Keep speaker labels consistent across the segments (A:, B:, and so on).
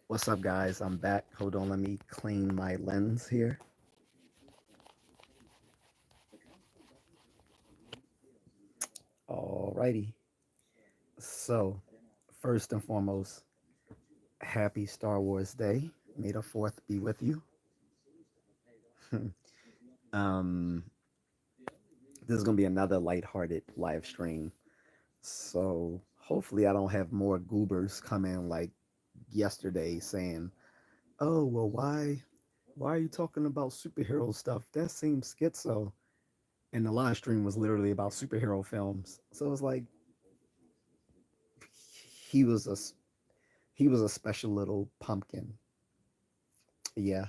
A: What's up, guys? I'm back. Hold on, let me clean my lens here. Alrighty. So, first and foremost, happy Star Wars Day. May the 4th be with you. um, this is going to be another lighthearted live stream. So, hopefully, I don't have more goobers come in like yesterday saying, oh, well, why are you talking about superhero stuff? That seems schizo. And the live stream was literally about superhero films. So it was like, he was a he was a special little pumpkin. Yeah,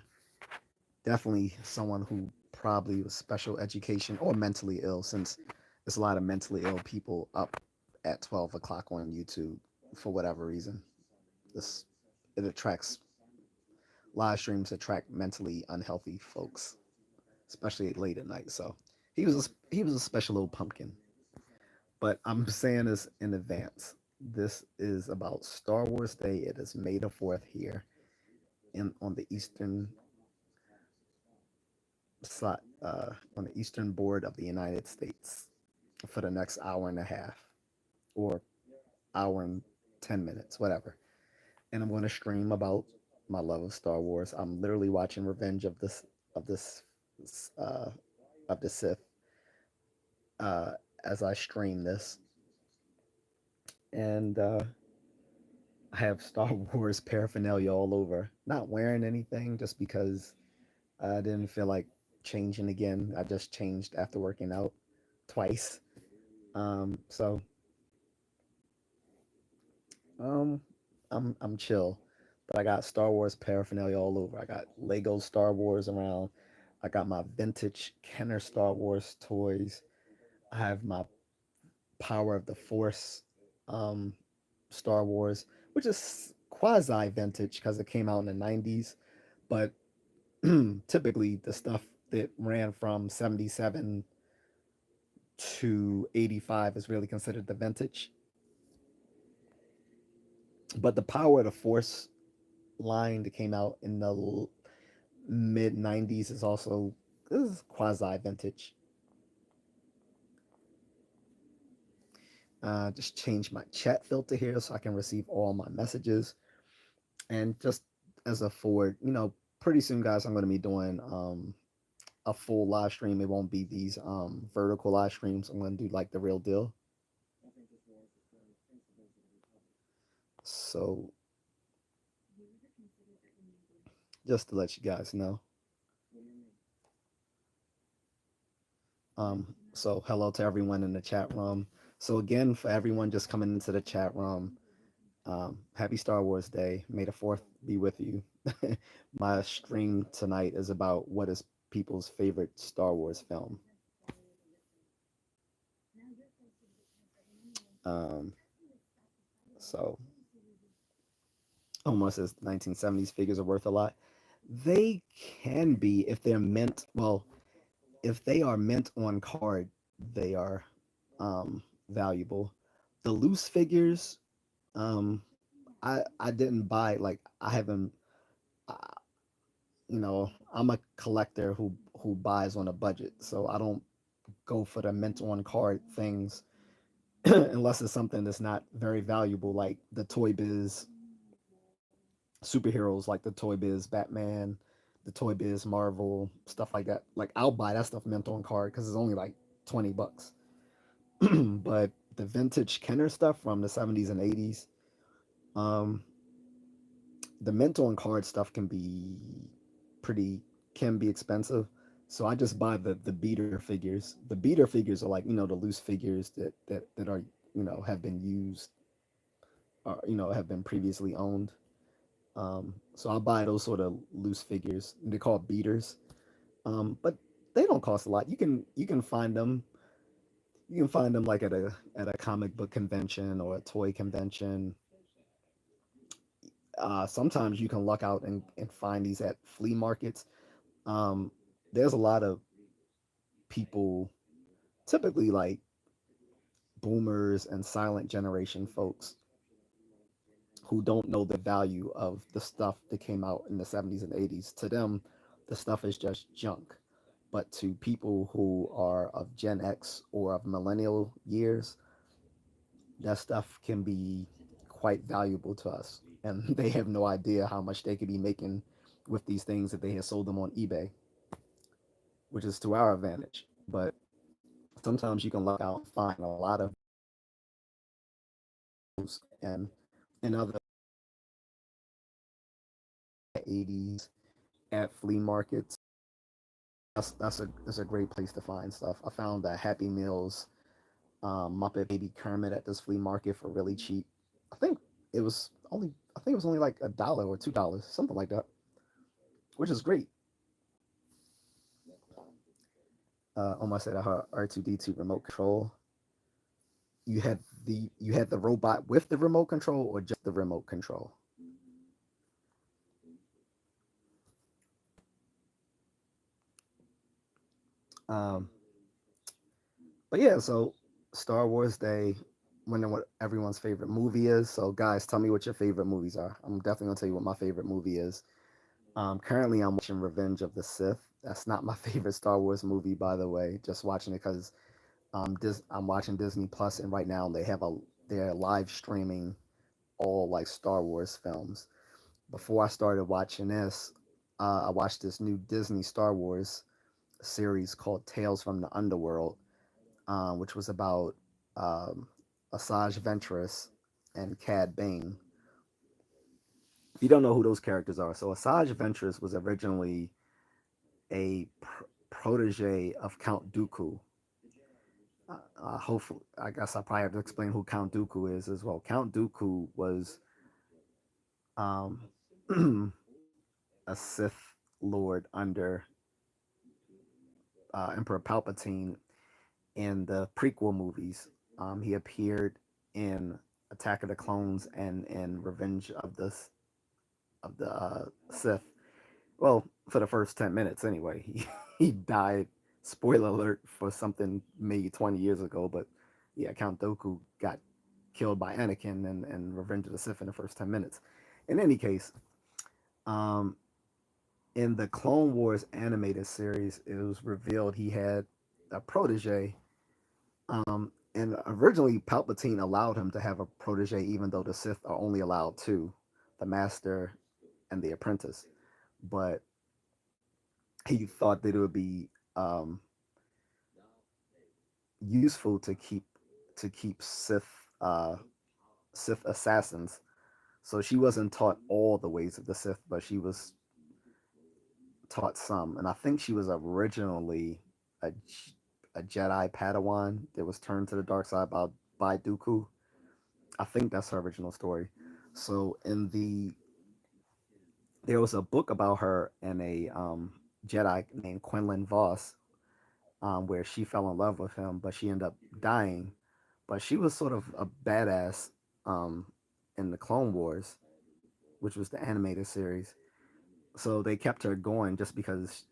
A: definitely someone who probably was special education or mentally ill, since there's a lot of mentally ill people up at 12 o'clock on YouTube for whatever reason. This it attracts live streams attract mentally unhealthy folks, especially late at night. So he was a special little pumpkin. But I'm saying this in advance. This is about Star Wars Day. It is May the 4th here in on the eastern board of the United States for the next hour and a half or hour and 10 minutes, whatever. And I'm going to stream about my love of Star Wars. I'm literally watching Revenge of this uh, of the Sith uh, as I stream this, and I have Star Wars paraphernalia all over. Not wearing anything just because I didn't feel like changing again. I just changed after working out twice. So um, I'm chill, but I got Star Wars paraphernalia all over. I got Lego Star Wars around. I got my vintage Kenner Star Wars toys. I have my Power of the Force um, Star Wars, which is quasi vintage because it came out in the 90s, but typically the stuff that ran from 77 to 85 is really considered the vintage. But the Power of the Force line that came out in the mid 90s is also this is quasi vintage. Just change my chat filter here so I can receive all my messages. And just as a forward, pretty soon, guys, I'm going to be doing a full live stream. It won't be these vertical live streams. I'm going to do like the real deal. So just to let you guys know. So hello to everyone in the chat room. So again, for everyone just coming into the chat room, happy Star Wars Day. May the 4th be with you. My stream tonight is about what is people's favorite Star Wars film. Um, so almost as 1970s figures are worth a lot. They can be if they're mint. Well, if they are mint on card, they are valuable. The loose figures, um, I didn't buy like I haven't. Uh, I'm a collector who buys on a budget, so I don't go for the mint on card things unless it's something that's not very valuable, like the Toy Biz superheroes, like the Toy Biz Batman, the Toy Biz Marvel, stuff like that. Like I'll buy that stuff mint on card because it's only like $20. But the vintage Kenner stuff from the 70s and 80s, um, the mint on card stuff pretty can be expensive. So I just buy the beater figures. The beater figures are like the loose figures that are have been used or have been previously owned. So I'll buy those sort of loose figures. They're called beaters, but they don't cost a lot. You can find them. You can find them like at a comic book convention or a toy convention. Sometimes you can luck out and find these at flea markets. Um, there's a lot of people, typically like boomers and silent generation folks, who don't know the value of the stuff that came out in the 70s and 80s. To them, the stuff is just junk. But to people who are of Gen X or of millennial years, that stuff can be quite valuable to us. And they have no idea how much they could be making with these things if they had sold them on eBay, which is to our advantage. But sometimes you can luck out and find a lot of and in other 80s at flea markets. That's a great place to find stuff. I found that Happy Meals Muppet Baby Kermit at this flea market for really cheap. I think I think it was only like $1 or $2, something like that, which is great. Almost said I heard R2D2 remote control. You had the robot with the remote control or just the remote control. Um, but yeah, so Star Wars Day, wondering what everyone's favorite movie is. So guys, tell me what your favorite movies are. I'm definitely gonna tell you what my favorite movie is. Currently, I'm watching Revenge of the Sith. That's not my favorite Star Wars movie, by the way. Just watching it because I'm watching Disney Plus, and right now they're live streaming all like Star Wars films. Before I started watching this, I watched this new Disney Star Wars series called Tales from the Underworld, which was about um, Asajj Ventress and Cad Bane. If you don't know who those characters are, so Asajj Ventress was originally a protege of Count Dooku. Hopefully, I guess I probably have to explain who Count Dooku is as well. Count Dooku was um, a Sith Lord under Emperor Palpatine in the prequel movies. He appeared in Attack of the Clones and in Revenge of the Sith. Well, for the first 10 minutes anyway. He died. Spoiler alert for something maybe 20 years ago, but yeah, Count Dooku got killed by Anakin and Revenge of the Sith in the first 10 minutes. In any case, um, in the Clone Wars animated series, it was revealed he had a protege. And originally, Palpatine allowed him to have a protege, even though the Sith are only allowed two, the Master and the Apprentice. But he thought that it would be useful to keep uh, Sith assassins. So she wasn't taught all the ways of the Sith, but she was taught some. And I think she was originally a, a Jedi Padawan that was turned to the dark side by Dooku. I think that's her original story. So there was a book about her and a Jedi named Quinlan Voss, where she fell in love with him, but she ended up dying. But she was sort of a badass um, in the Clone Wars, which was the animated series. So they kept her going just because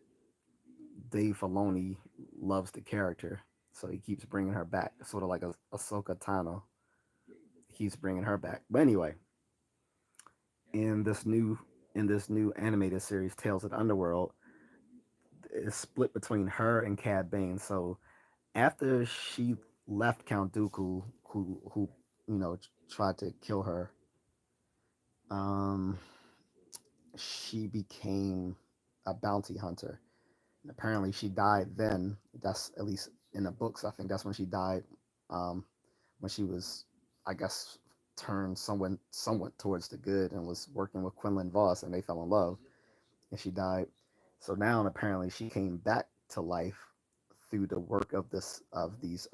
A: Dave Filoni loves the character. So he keeps bringing her back, sort of like a Ahsoka Tano. He keeps bringing her back. But anyway, in this new in this new animated series, Tales of the Underworld, is split between her and Cad Bane. So after she left Count Dooku, who tried to kill her, um, she became a bounty hunter. And apparently, she died then. That's at least in the books. I think that's when she died. Um, when she was, I guess, turned somewhat towards the good and was working with Quinlan Voss, and they fell in love, and she died. So now, apparently, she came back to life through the work of these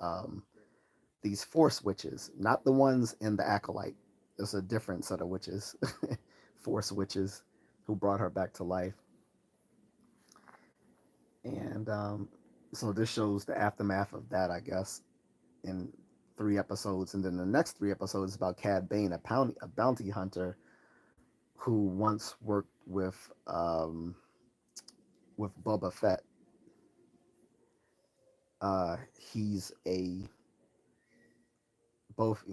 A: force witches, not the ones in the acolyte. It's a different set of witches, force witches, who brought her back to life. And so this shows the aftermath of that, I guess, in 3 episodes, and then the next 3 episodes is about Cad Bane, a bounty hunter who once worked with Boba Fett. He's a both,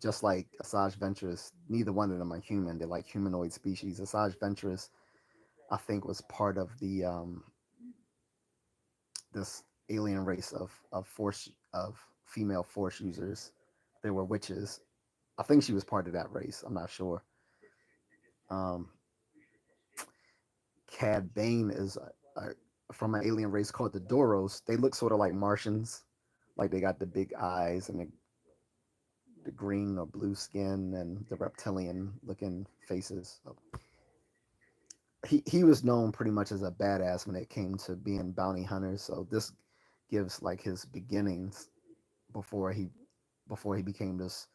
A: just like Asajj Ventress, neither one of them are human. They're like humanoid species. Asajj Ventress, I think, was part of the this alien race of female force users. They were witches. I think she was part of that race. I'm not sure. Um, Cad Bane is from an alien race called the Doros. They look sort of like Martians, like they got the big eyes and the green or blue skin and the reptilian looking faces. So he was known pretty much as a badass when it came to being bounty hunters. So this gives like his beginnings before he before he became this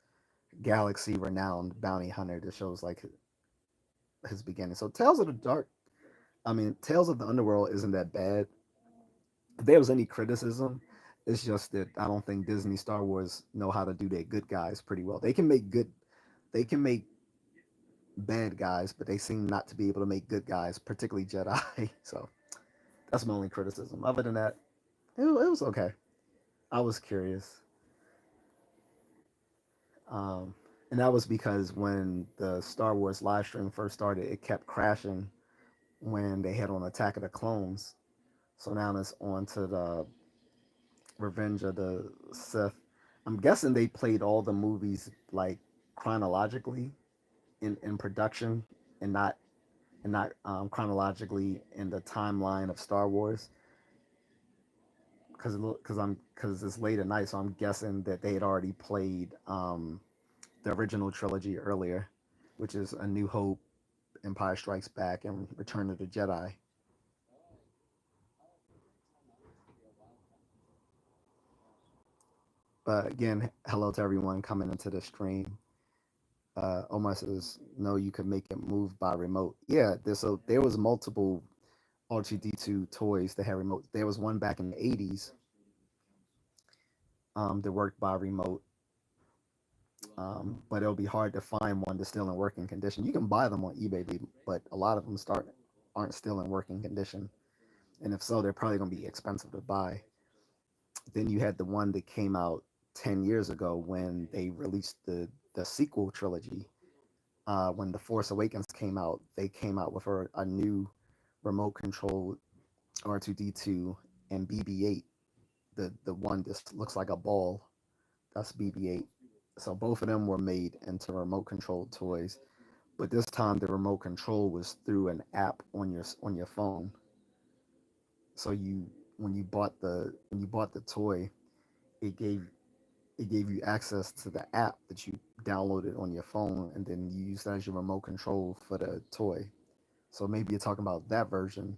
A: galaxy renowned bounty hunter. That shows like his beginning. So Tales of the Dark, I mean, Tales of the Underworld isn't that bad. If there was any criticism, it's just that I don't think Disney Star Wars know how to do their good guys pretty well. They can make bad guys, but they seem not to be able to make good guys, particularly Jedi. So that's my only criticism. Other than that, it was okay. I was curious, um, and that was because when the Star Wars live stream first started, it kept crashing when they had on Attack of the Clones. So now it's on to the Revenge of the Sith. I'm guessing they played all the movies like chronologically in production and not chronologically in the timeline of Star Wars because it's late at night, so I'm guessing that they had already played the original trilogy earlier, which is A New Hope, Empire Strikes Back, and Return of the Jedi. But again, hello to everyone coming into the stream. Omar says, "No, you could make it move by remote." Yeah, there was multiple R2D2 toys that had remote. There was one back in the '80s that worked by remote, but it'll be hard to find one that's still in working condition. You can buy them on eBay, but a lot of them start aren't still in working condition, and if so, they're probably going to be expensive to buy. Then you had the one that came out 10 years ago when they released the sequel trilogy. When the Force Awakens came out, they came out with a new remote control R2D2 and BB-8. The one that looks like a ball, that's BB-8. So both of them were made into remote controlled toys, but this time the remote control was through an app on your phone. So you when you bought the toy, it gave you access to the app that you downloaded on your phone, and then you use that as your remote control for the toy. So maybe you're talking about that version.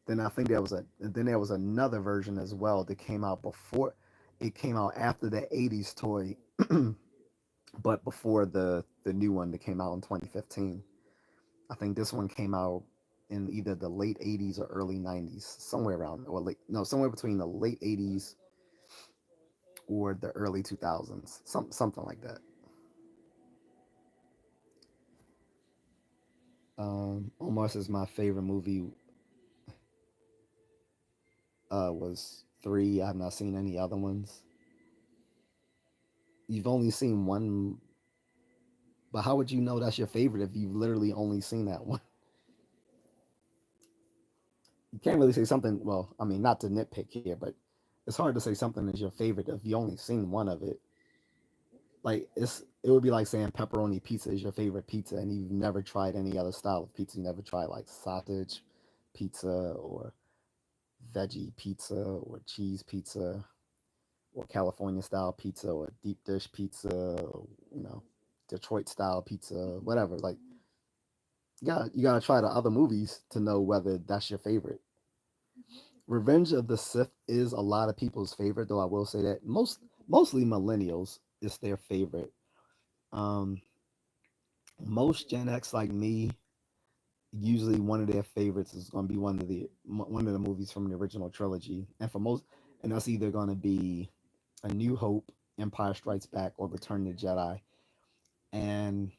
A: Then I think there was another version as well that came out before. It came out after the '80s toy, but before the new one that came out in 2015. I think this one came out in either the late '80s or early '90s, somewhere around or late no somewhere between the late '80s or the early 2000s, something like that. Almost as my favorite movie was three. I've not seen any other ones. You've only seen one, but how would you know that's your favorite if you've literally only seen that one? You can't really say something. Well, I mean, not to nitpick here, but it's hard to say something is your favorite if you only seen one of it. Like it would be like saying pepperoni pizza is your favorite pizza and you've never tried any other style of pizza. You never tried like sausage pizza or veggie pizza or cheese pizza or California style pizza or deep dish pizza, or, Detroit style pizza, whatever. Like you gotta try the other movies to know whether that's your favorite. Revenge of the Sith is a lot of people's favorite, though I will say that mostly millennials is their favorite. Um, most Gen X like me, usually one of their favorites is going to be one of the movies from the original trilogy, and that's either going to be A New Hope, Empire Strikes Back, or Return of the Jedi. And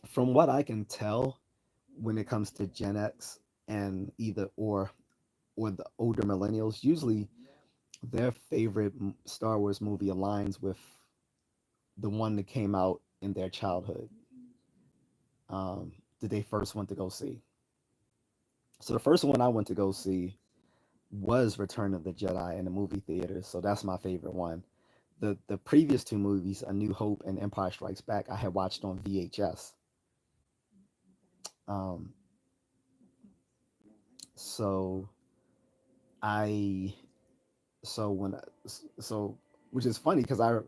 A: from what I can tell, when it comes to Gen X and either or the older millennials, usually their favorite Star Wars movie aligns with the one that came out in their childhood, that they first went to go see. So the first one I went to go see was Return of the Jedi in the movie theaters. So that's my favorite one. The previous two movies, A New Hope and Empire Strikes Back, I had watched on VHS. Um, so I so when so which is funny because I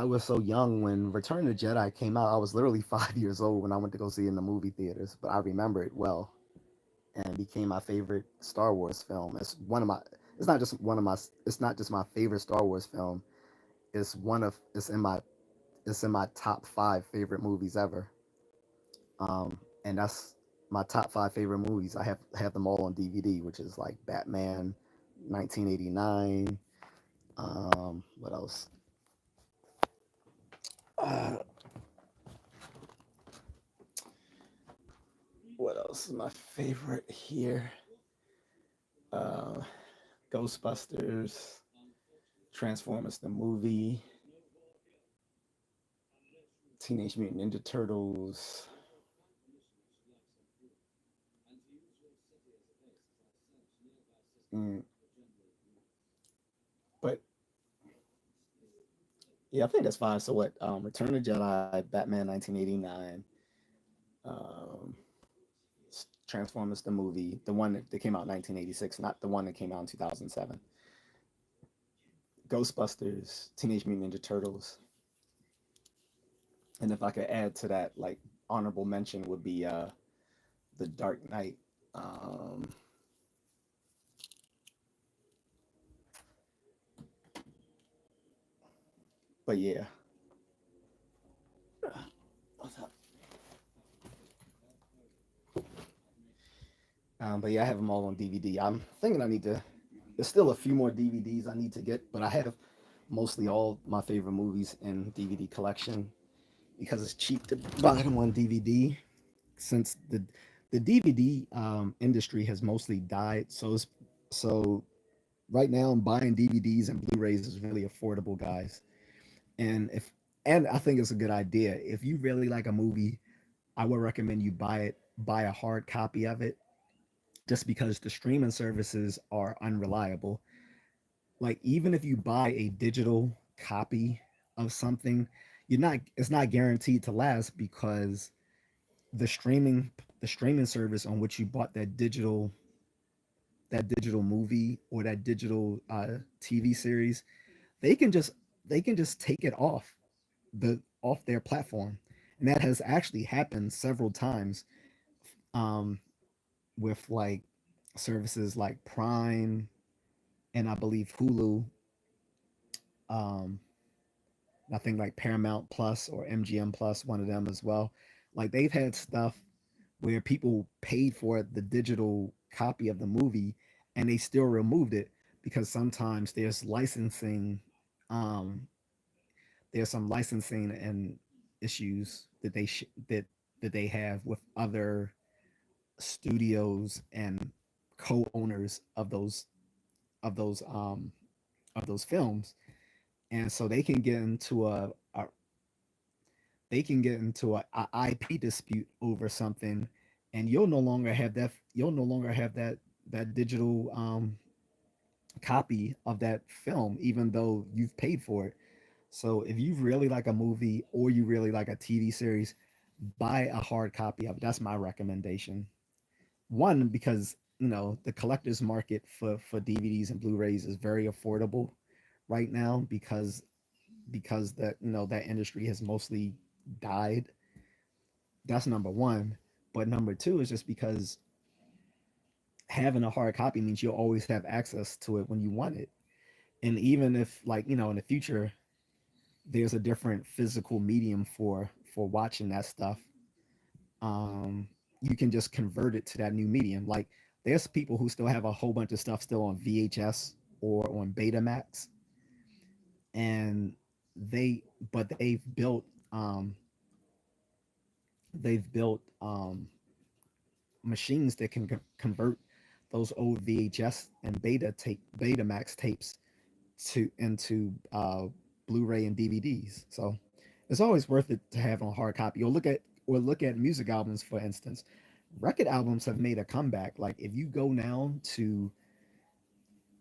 A: was so young when Return of the Jedi came out. I was literally 5 years old when I went to go see it in the movie theaters, but I remember it well and it became my favorite Star Wars film. It's one of my. It's not just one of my. It's not just my favorite Star Wars film. It's one of. It's in my top five favorite movies ever. And that's my top five favorite movies. I have them all on DVD, which is like Batman, 1989. What else? Uh, what else is my favorite here? Uh, Ghostbusters, Transformers the movie, Teenage Mutant Ninja Turtles. Mm, but yeah, I think that's fine. So what? Return of the Jedi, Batman 1989, um, Transformers the movie, the one that came out in 1986, not the one that came out in 2007. Ghostbusters, Teenage Mutant Ninja Turtles, and if I could add to that, like honorable mention would be the Dark Knight. Um, but yeah, but yeah, I have them all on DVD. I'm thinking I need to. There's still a few more DVDs I need to get, but I have mostly all my favorite movies in DVD collection because it's cheap to buy them on DVD. Since the DVD industry has mostly died, so right now buying DVDs and Blu-rays is really affordable, guys. And if and I think it's a good idea. If you really like a movie, I would recommend you buy a hard copy of it, just because the streaming services are unreliable. Like even if you buy a digital copy of something, you're not it's not guaranteed to last because the streaming the streaming service on which you bought that digital movie or that digital TV series, they can just they can just take it off their platform, and that has actually happened several times, um, with like services like Prime and I believe Hulu. Um, I think like Paramount Plus or MGM Plus, one of them as well. Like they've had stuff where people paid for the digital copy of the movie and they still removed it because sometimes um there's some licensing and issues that they have with other studios and co-owners of those um of those films, and so they can get into a IP dispute over something, and you'll no longer have that digital copy of that film, even though you've paid for it. So if you really like a movie or you really like a TV series, buy a hard copy of it. That's my recommendation. One, because the collector's market for DVDs and Blu-rays is very affordable right now because that industry has mostly died. That's number one. But number two is just because having a hard copy means you'll always have access to it when you want it. And even if, like, in the future there's a different physical medium for watching that stuff, um you can just convert it to that new medium. Like there's people who still have a whole bunch of stuff still on VHS or on Betamax, and they but they've built machines that can convert those old VHS and Betamax tapes into Blu-ray and DVDs. So it's always worth it to have on hard copy. Or look at music albums, for instance. Record albums have made a comeback. Like if you go now to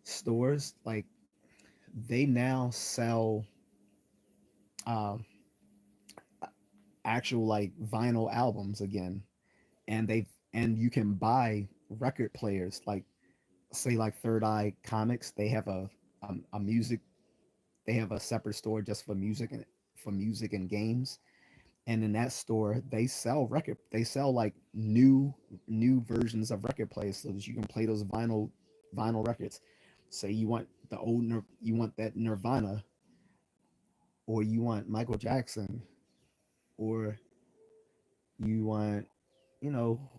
A: stores, like they now sell uh, actual like vinyl albums again, and you can buy record players. Like say like Third Eye Comics, they have a music they have a separate store just for music and games. And in that store they sell like new versions of record players so that you can play those vinyl records. Say you want that Nirvana, or you want Michael Jackson, or you want,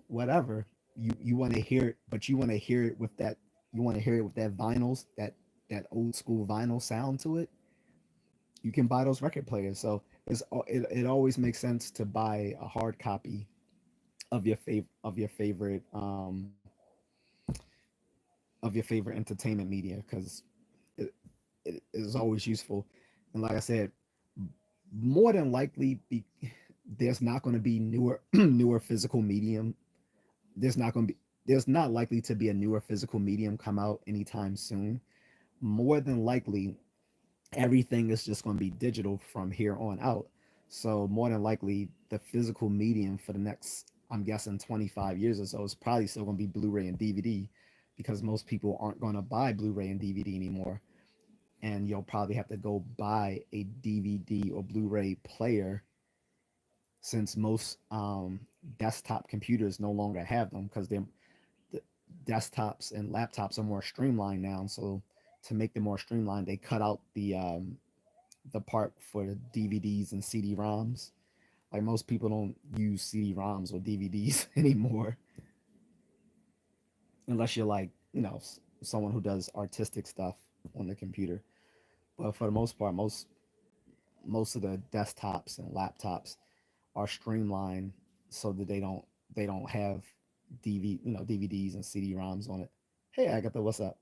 A: whatever. You want to hear it, but you want to hear it with that vinyls, that old school vinyl sound to it. You can buy those record players. So it always makes sense to buy a hard copy of your favorite entertainment media, because it, it is always useful. And like I said, more than likely, there's not going to be newer newer physical medium. There's not likely to be a newer physical medium come out anytime soon. More than likely, everything is just going to be digital from here on out. So more than likely, the physical medium for the next, I'm guessing, 25 years or so is probably still going to be Blu-ray and DVD, because most people aren't going to buy Blu-ray and DVD anymore, and you'll probably have to go buy a DVD or Blu-ray player, since most desktop computers no longer have them, because the desktops and laptops are more streamlined now. So to make them more streamlined, they cut out the part for the DVDs and CD-ROMs. Like most people don't use CD-ROMs or DVDs anymore, unless you're like, someone who does artistic stuff on the computer. But for the most part, most of the desktops and laptops are streamlined so that they don't have DVDs and CD-ROMs on it. Hey Agatha, what's up?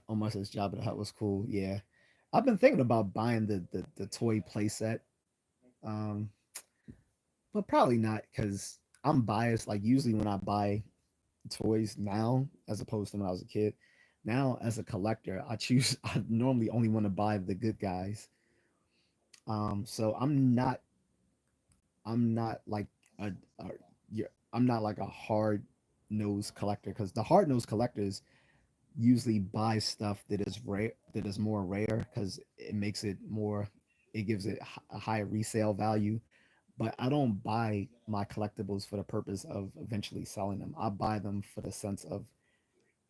A: Omar says Job of the Hut was cool. Yeah, I've been thinking about buying the toy playset, um, but probably not, because I'm biased. Like usually when I buy toys now, as opposed to when I was a kid, now as a collector, I normally only want to buy the good guys. So I'm not like a yeah, I'm not like a hard nosed collector, because the hard nosed collectors usually buy stuff that is more rare, because it gives it a higher resale value. But I don't buy my collectibles for the purpose of eventually selling them. I buy them for the sense of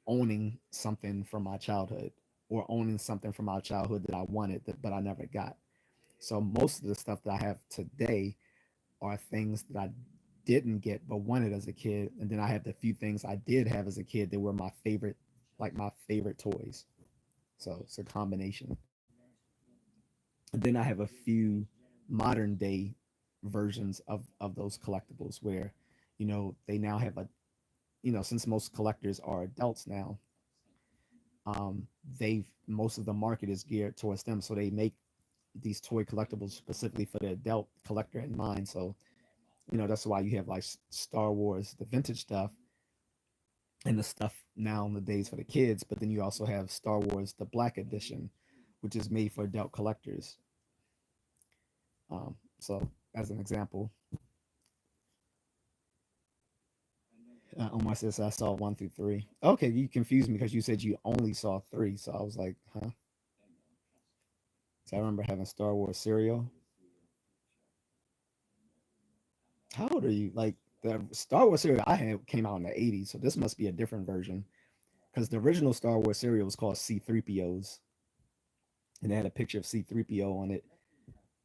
A: owning something from my childhood, or owning something from my childhood that I wanted, but I never got. So most of the stuff that I have today are things that I didn't get but wanted as a kid, and then I have the few things I did have as a kid that were my favorite toys. So it's a combination. And then I have a few modern day versions of those collectibles, where they now have since most collectors are adults now, they've most of the market is geared towards them, so they make these toy collectibles specifically for the adult collector in mind. So that's why you have like Star Wars, the vintage stuff, and the stuff now in the days for the kids. But then you also have Star Wars, the Black Edition, which is made for adult collectors. So as an example, Omar says I saw 1 through 3. Okay, you confused me because you said you only saw 3, so I was like, huh? So I remember having Star Wars cereal. How old are you? Like the Star Wars cereal I had came out in the '80s, so this must be a different version, because the original Star Wars cereal was called C-3POs, and they had a picture of C-3PO on it,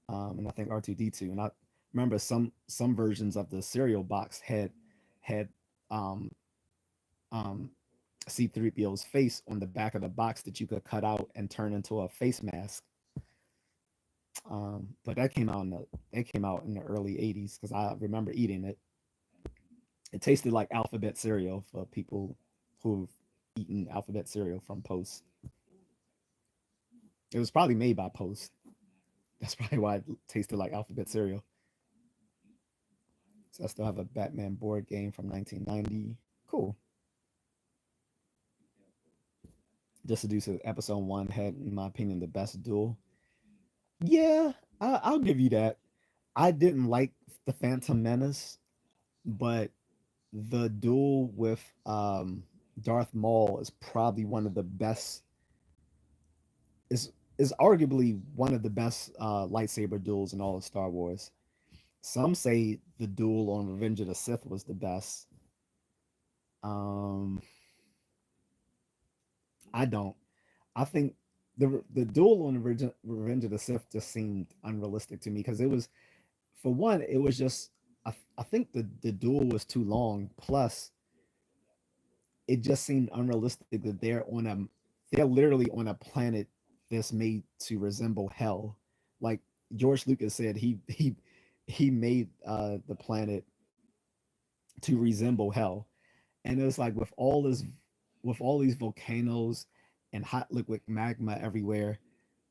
A: and I think R2-D2. And I remember some versions of the cereal box had um, um, C-3PO's face on the back of the box that you could cut out and turn into a face mask. But that came out in the early '80s, because I remember eating it. It tasted like alphabet cereal for people who've eaten alphabet cereal from Post. It was probably made by Post. That's probably why it tasted like alphabet cereal. So I still have a Batman board game from 1990. Cool. Just to do so, episode one had, in my opinion, the best duel. Yeah, I'll give you that. I didn't like the Phantom Menace, but the duel with Darth Maul is probably one of the best. Is arguably one of the best lightsaber duels in all of Star Wars. Some say the duel on Revenge of the Sith was the best. Um, I don't. I think the duel on Revenge of the Sith just seemed unrealistic to me because it was, for one, it was just, I think the duel was too long. Plus, it just seemed unrealistic that they're literally on a planet that's made to resemble hell. Like George Lucas said, he made the planet to resemble hell, and it was like with all these volcanoes and hot liquid magma everywhere.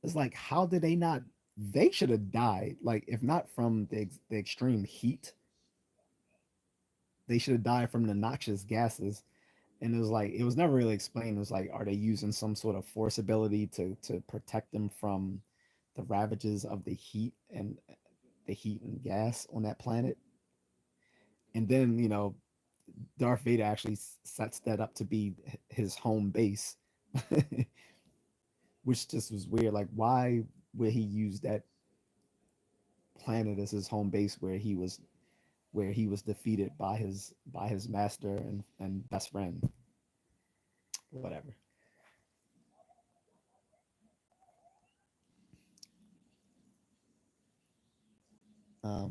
A: It's like, how did they not? They should have died. Like, if not from the extreme heat, they should have died from the noxious gases. And it was like, it was never really explained. It was like, are they using some sort of force ability to protect them from the ravages of the heat and gas on that planet? And then, Darth Vader actually sets that up to be his home base, which just was weird. Like, why would he use that planet as his home base where he was defeated by his master and best friend? Whatever.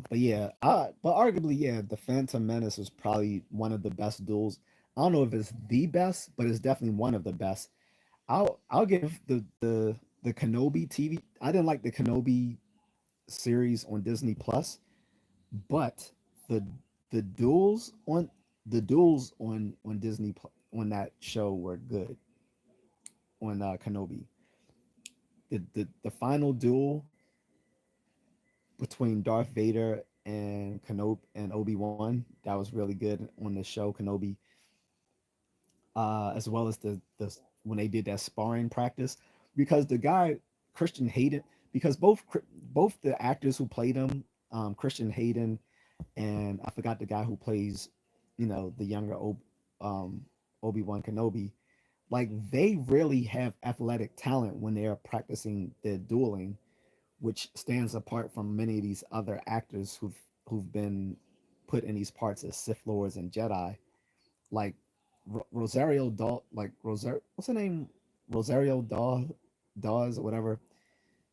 A: But yeah, but arguably, yeah, the Phantom Menace was probably one of the best duels. I don't know if it's the best, but it's definitely one of the best. I'll give the Kenobi TV. I didn't like the Kenobi series on Disney Plus, but the the duels on on Disney on that show were good on Kenobi. The final duel between Darth Vader and Kenobi and Obi Wan, that was really good on the show Kenobi, as well as the when they did that sparring practice, because the guy Christian Hayden, because both the actors who played him, Christian Hayden and I forgot the guy who plays, the younger Obi Wan Kenobi, like they really have athletic talent when they are practicing their dueling, which stands apart from many of these other actors who've been put in these parts as Sith Lords and Jedi, like Rosario Daw, like Rosario, what's her name, Rosario Dawes or whatever.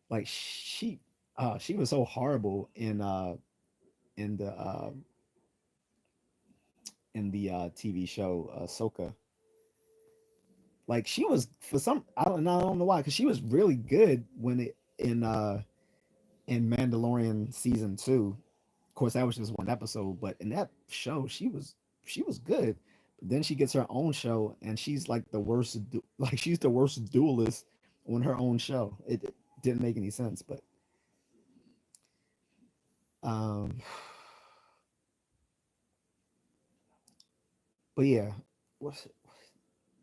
A: Like she was so horrible in the TV show Soka. Like she was for some I don't know why, because she was really good when it in Mandalorian season two. Of course, that was just one episode, but in that show, she was good. But then she gets her own show, and she's like the worst. Like she's the worst duelist on her own show. It didn't make any sense, um, but yeah, what's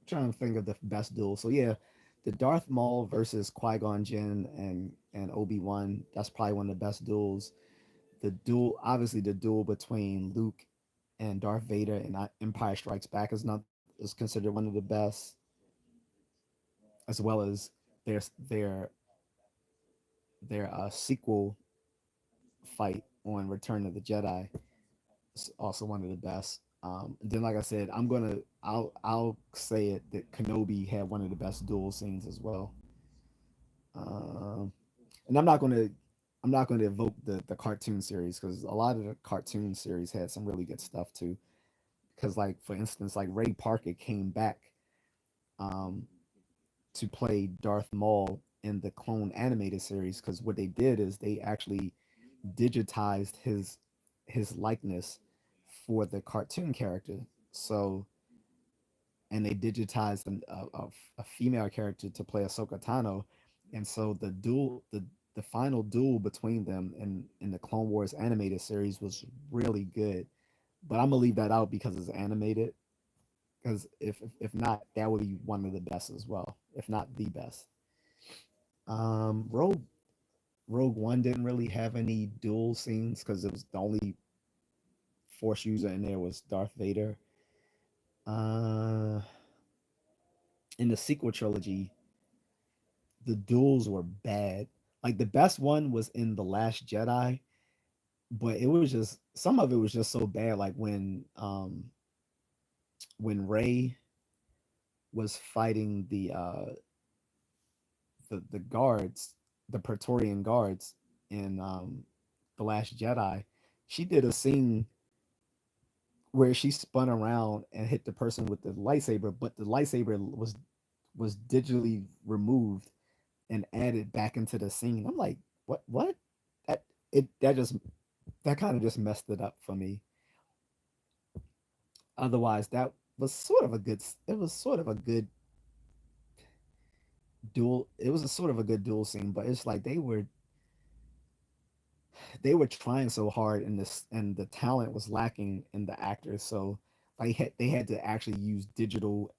A: trying to think of the best duel. So yeah, the Darth Maul versus Qui Gon Jinn and Obi Wan. That's probably one of the best duels. The duel, obviously, the duel between Luke and Darth Vader and Empire Strikes Back is considered one of the best, as well as their their their sequel fight on Return of the Jedi is also one of the best. Then, like I said, I'll say it that Kenobi had one of the best duel scenes as well. Um, and I'm not gonna evoke the cartoon series because a lot of the cartoon series had some really good stuff too. Because like for instance, like Ray Parker came back um, to play Darth Maul in the Clone animated series because what they did is they actually digitized his likeness for the cartoon character. So and they digitized a female character to play Ahsoka Tano, and so the final duel between them in the Clone Wars animated series was really good. But I'm gonna leave that out because it's animated. Because if not, that would be one of the best as well, if not the best. Rogue One didn't really have any duel scenes because it was the only Force user in there was Darth Vader. Uh, in the sequel trilogy, the duels were bad. Like the best one was in The Last Jedi, but it was just some of it was just so bad. Like when Rey was fighting the guards, the Praetorian guards in The Last Jedi, she did a scene where she spun around and hit the person with the lightsaber, but the lightsaber was digitally removed and added back into the scene. I'm like, what? That that just that kind of just messed it up for me. Otherwise, that was sort of a good. It was sort of a good duel. It was a sort of a good duel scene, but it's like they were trying so hard, and this and the talent was lacking in the actors. So like they had to actually use digital.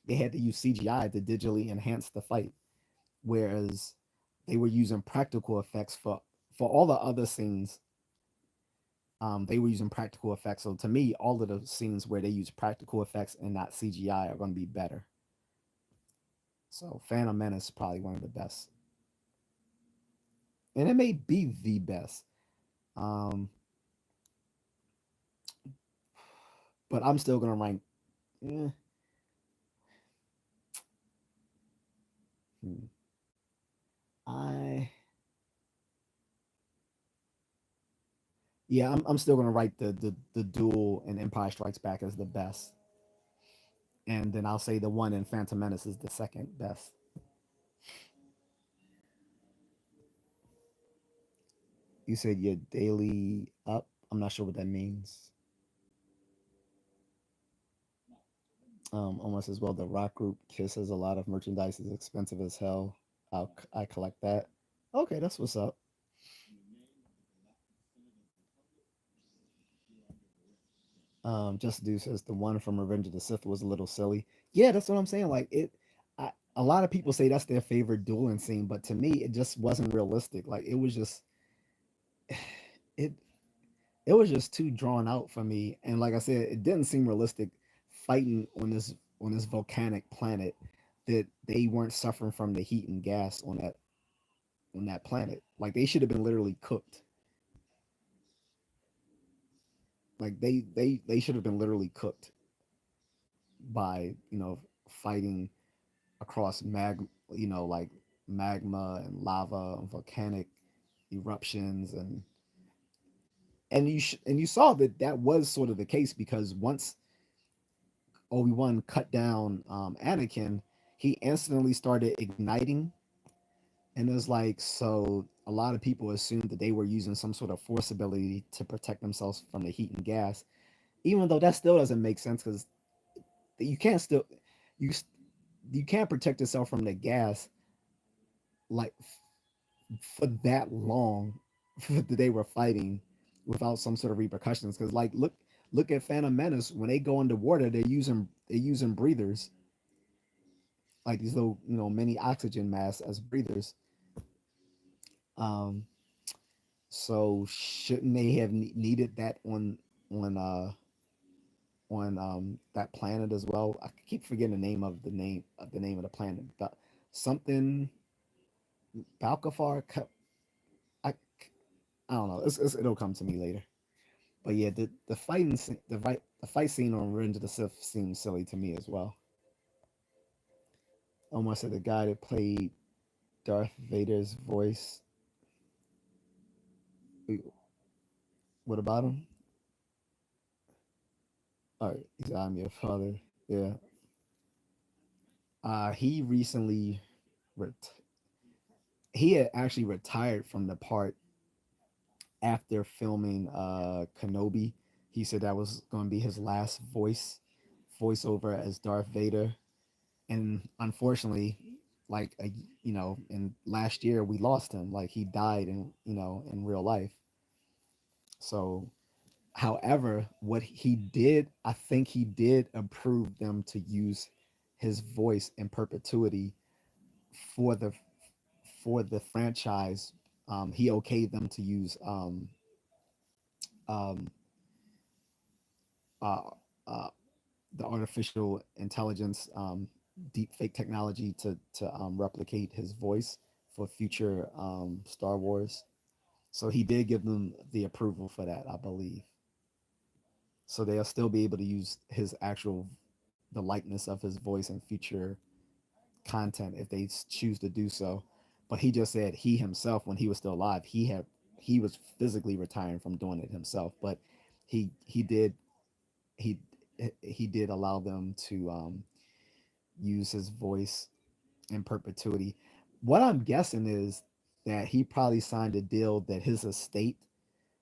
A: They had to use CGI to digitally enhance the fight, whereas they were using practical effects for all the other scenes. They were using practical effects. So to me, all of the scenes where they use practical effects and not CGI are going to be better. So Phantom Menace is probably one of the best, and it may be the best. Um, but I'm still going to rank. Eh, hmm, I I'm still going to write the duel and Empire Strikes Back as the best, and then I'll say the one in Phantom Menace is the second best. You said your daily up. I'm not sure what that means. Almost as well. The rock group Kiss has a lot of merchandise. Is expensive as hell. I collect that. Okay, that's what's up. Just do says the one from Revenge of the Sith was a little silly. Yeah, that's what I'm saying. Like it, a lot of people say that's their favorite dueling scene, but to me, it just wasn't realistic. Like it was just it it was just too drawn out for me. And like I said, it didn't seem realistic fighting on this volcanic planet that they weren't suffering from the heat and gas on that planet. Like they should have been literally cooked. Like they should have been literally cooked by fighting across like magma and lava and volcanic eruptions and you saw that that was sort of the case because once Obi-Wan cut down Anakin, he instantly started igniting, and it was like so a lot of people assumed that they were using some sort of force ability to protect themselves from the heat and gas, even though that still doesn't make sense because you can't still you you can't protect yourself from the gas like for that long that they were fighting without some sort of repercussions. Because like look at Phantom Menace when they go underwater, they're using breathers like these little mini oxygen masks as breathers. Um, so shouldn't they have needed that on that planet as well? I keep forgetting the name of the planet, but something Balcafar. I I don't know. It'll come to me later. But yeah, the fight scene on Revenge of the Sith seems silly to me as well. Almost like the guy that played Darth Vader's voice. Wait, what about him? All right, he's I'm your father. Yeah. He recently ret- he had actually retired from the part after filming Kenobi. He said that was going to be his last voiceover as Darth Vader, and unfortunately, like in last year we lost him. Like he died in real life. So, however, what he did, I think he did approve them to use his voice in perpetuity for the franchise. He okayed them to use um, uh, uh, the artificial intelligence deep fake technology to replicate his voice for future Star Wars. So he did give them the approval for that, I believe. So they'll still be able to use his actual the likeness of his voice in future content if they choose to do so. But he just said he himself, when he was still alive, he was physically retiring from doing it himself. But he did he he did allow them to use his voice in perpetuity. What I'm guessing is that he probably signed a deal that his estate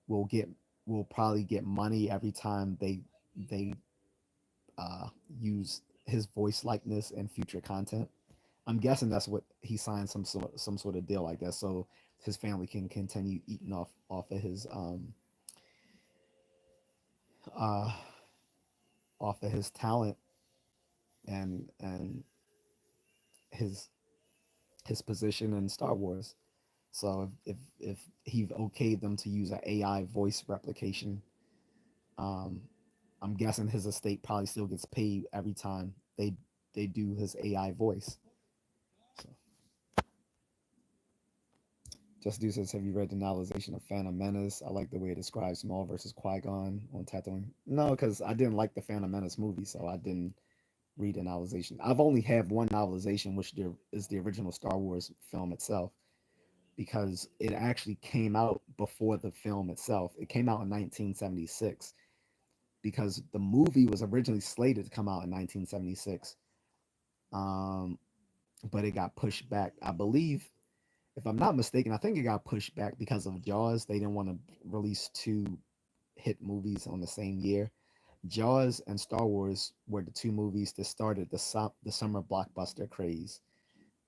A: will get will probably get money every time they uh, use his voice likeness in future content. I'm guessing that's what he signed some sort of deal like that, so his family can continue eating off of his uh off of his talent and his his position in Star Wars. So if he okayed them to use an AI voice replication, um, I'm guessing his estate probably still gets paid every time they do his AI voice. So Just Do says, have you read the novelization of Phantom Menace? I like the way it describes Maul versus Qui Gon on Tatooine. No, because I didn't like the Phantom Menace movie, so I didn't read the novelization. I've only had one novelization, which is the original Star Wars film itself, because it actually came out before the film itself. It came out in 1976 because the movie was originally slated to come out in 1976, um, but it got pushed back. I believe, if I'm not mistaken, I think it got pushed back because of Jaws. They didn't want to release two hit movies on the same year. Jaws and Star Wars were the two movies that started the summer blockbuster craze.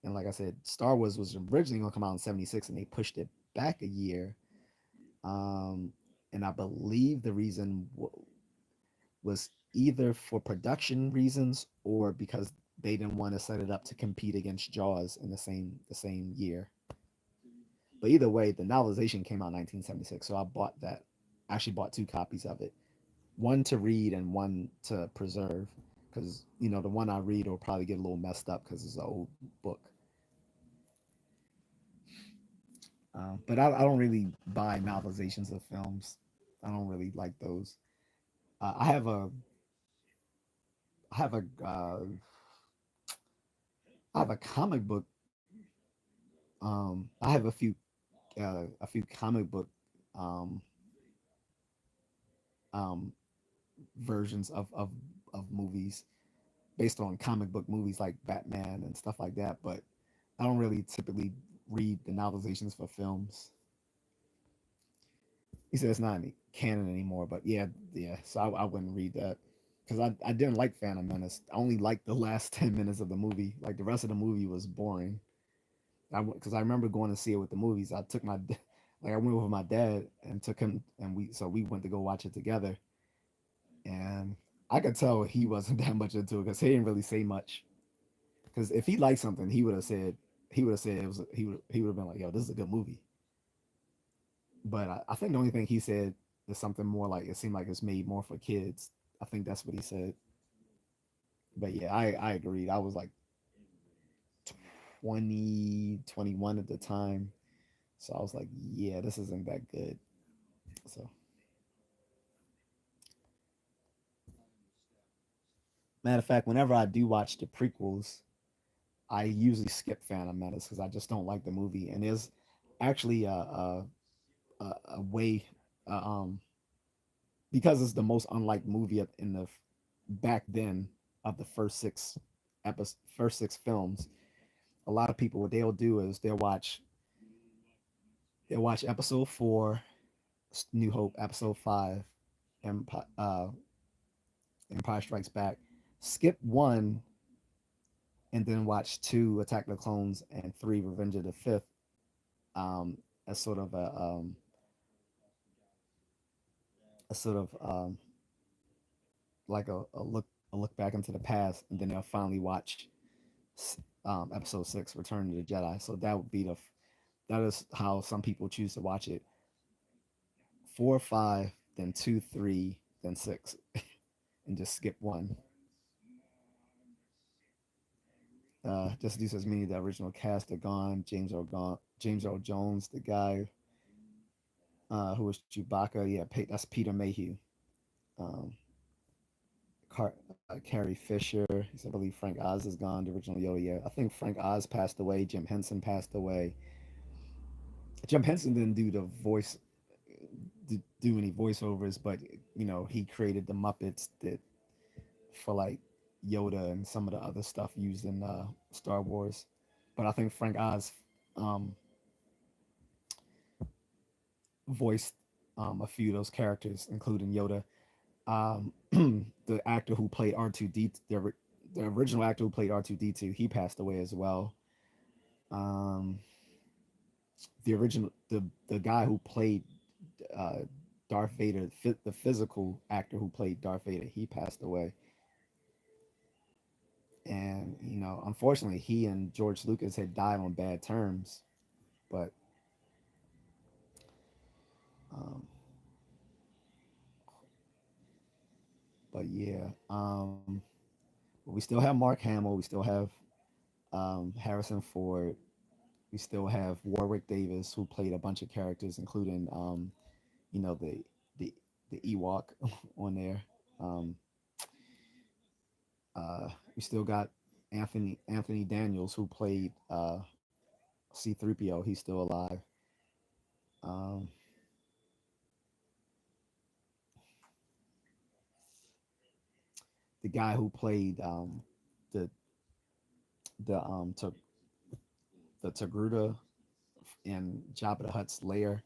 A: And like I said, Star Wars was originally going to come out in 76 and they pushed it back a year. Um, and I believe the reason was either for production reasons or because they didn't want to set it up to compete against Jaws in the same year. But either way, the novelization came out in 1976, so I bought that. I actually bought two copies of it, one to read and one to preserve, because the one I read will probably get a little messed up because it's an old book. But I don't really buy novelizations of films. I don't really like those. Uh, I have a I have a I have a comic book. I have a few comic book um, um, versions of movies based on comic book movies like Batman and stuff like that. But I don't really typically read the novelizations for films. He said it's not any canon anymore, but yeah. So I wouldn't read that because I didn't like Phantom Menace. I only liked the last 10 minutes of the movie. Like the rest of the movie was boring. Because I remember going to see it with the movies. I took my like I went with my dad and took him and we went to go watch it together. And I could tell he wasn't that much into it because he didn't really say much. Because if he liked something, he would have said he would have been like, "Yo, this is a good movie." But I think the only thing he said is something more like it seemed like it's made more for kids. I think that's what he said. But yeah, I agreed. I was like 20, 21 at the time. So I was like, yeah, this isn't that good. So matter of fact, whenever I do watch the prequels, I usually skip Phantom Menace because I just don't like the movie. And there's actually a way, uh, um, because it's the most unliked movie in the back then of the first six films. A lot of people, what they'll do is they'll watch episode 4, New Hope, episode 5, Empire, Empire Strikes Back, skip one, and then watch two, Attack of the Clones, and three, Revenge of the Fifth, as sort of like a look back into the past, and then they'll finally watch episode six, Return of the Jedi. So that would be that is how some people choose to watch it: four, five, then two, three, then six, and just skip one. Just due to as many of the original cast are gone. James Earl Jones, the guy who was Chewbacca. Yeah, that's Peter Mayhew. Um, Carrie Fisher. I believe Frank Oz is gone. The original Yoda. Yeah, I think Frank Oz passed away. Jim Henson passed away. Jim Henson didn't do any voiceovers, but he created the Muppets that for like Yoda and some of the other stuff used in Star Wars. But I think Frank Oz um, voiced a few of those characters, including Yoda. The actor who played R2D, the original actor who played R2D2, he passed away as well. Um, the guy who played uh, Darth Vader, the physical actor who played Darth Vader, he passed away. And unfortunately, he and George Lucas had died on bad terms. But um, but yeah, we still have Mark Hamill. We still have Harrison Ford. We still have Warwick Davis, who played a bunch of characters, including you know the the the Ewok on there. Um, we still got Anthony Daniels, who played C-3PO. He's still alive. Um, the guy who played the the Togruta in Jabba the Hutt's lair,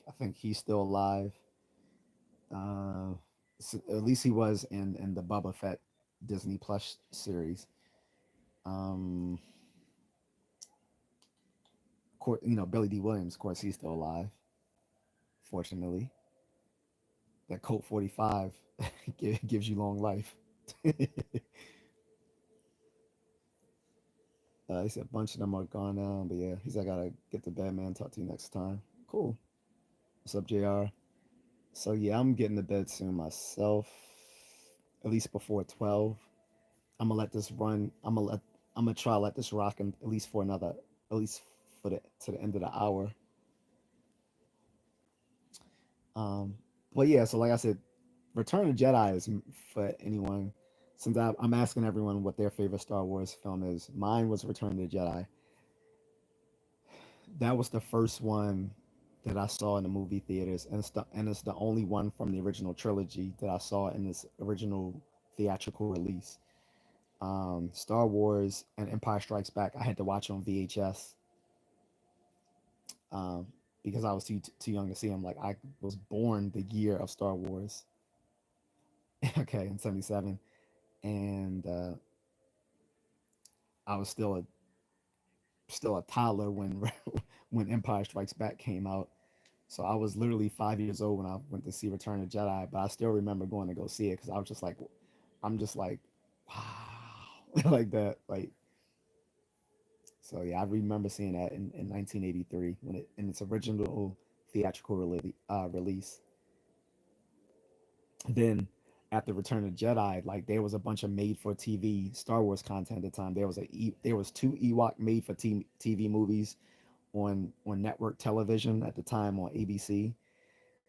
A: I think he's still alive. Uh, so at least he was in the Boba Fett Disney Plus series. Um, Billy D. Williams, of course, he's still alive. Fortunately, that Colt 45 gives you long life. He said a bunch of them are gone now, but yeah, he's I gotta get to bed, man. Talk to you next time. Cool. What's up, Jr.? So yeah, I'm getting to bed soon myself, at least before 12. I'm gonna let this run. I'm gonna try to let this rock at least for another, at least for the to the end of the hour. Um, but yeah, so like I said, Return of the Jedi is for anyone. Since I'm asking everyone what their favorite Star Wars film is, mine was Return of the Jedi. That was the first one that I saw in the movie theaters, and it's the only one from the original trilogy that I saw in this original theatrical release. Star Wars and Empire Strikes Back, I had to watch on VHS um, because I was too young to see them. Like I was born the year of Star Wars, okay, in '77, and I was still a toddler when when Empire Strikes Back came out. So I was literally 5 years old when I went to see Return of the Jedi, but I still remember going to go see it because I was just like, I'm just like, wow, like that, like. So yeah, I remember seeing that in 1983 when it in its original theatrical release. Then after Return of the Jedi, like there was a bunch of made for TV Star Wars content at the time. There was two Ewok made for TV movies on network television at the time on ABC,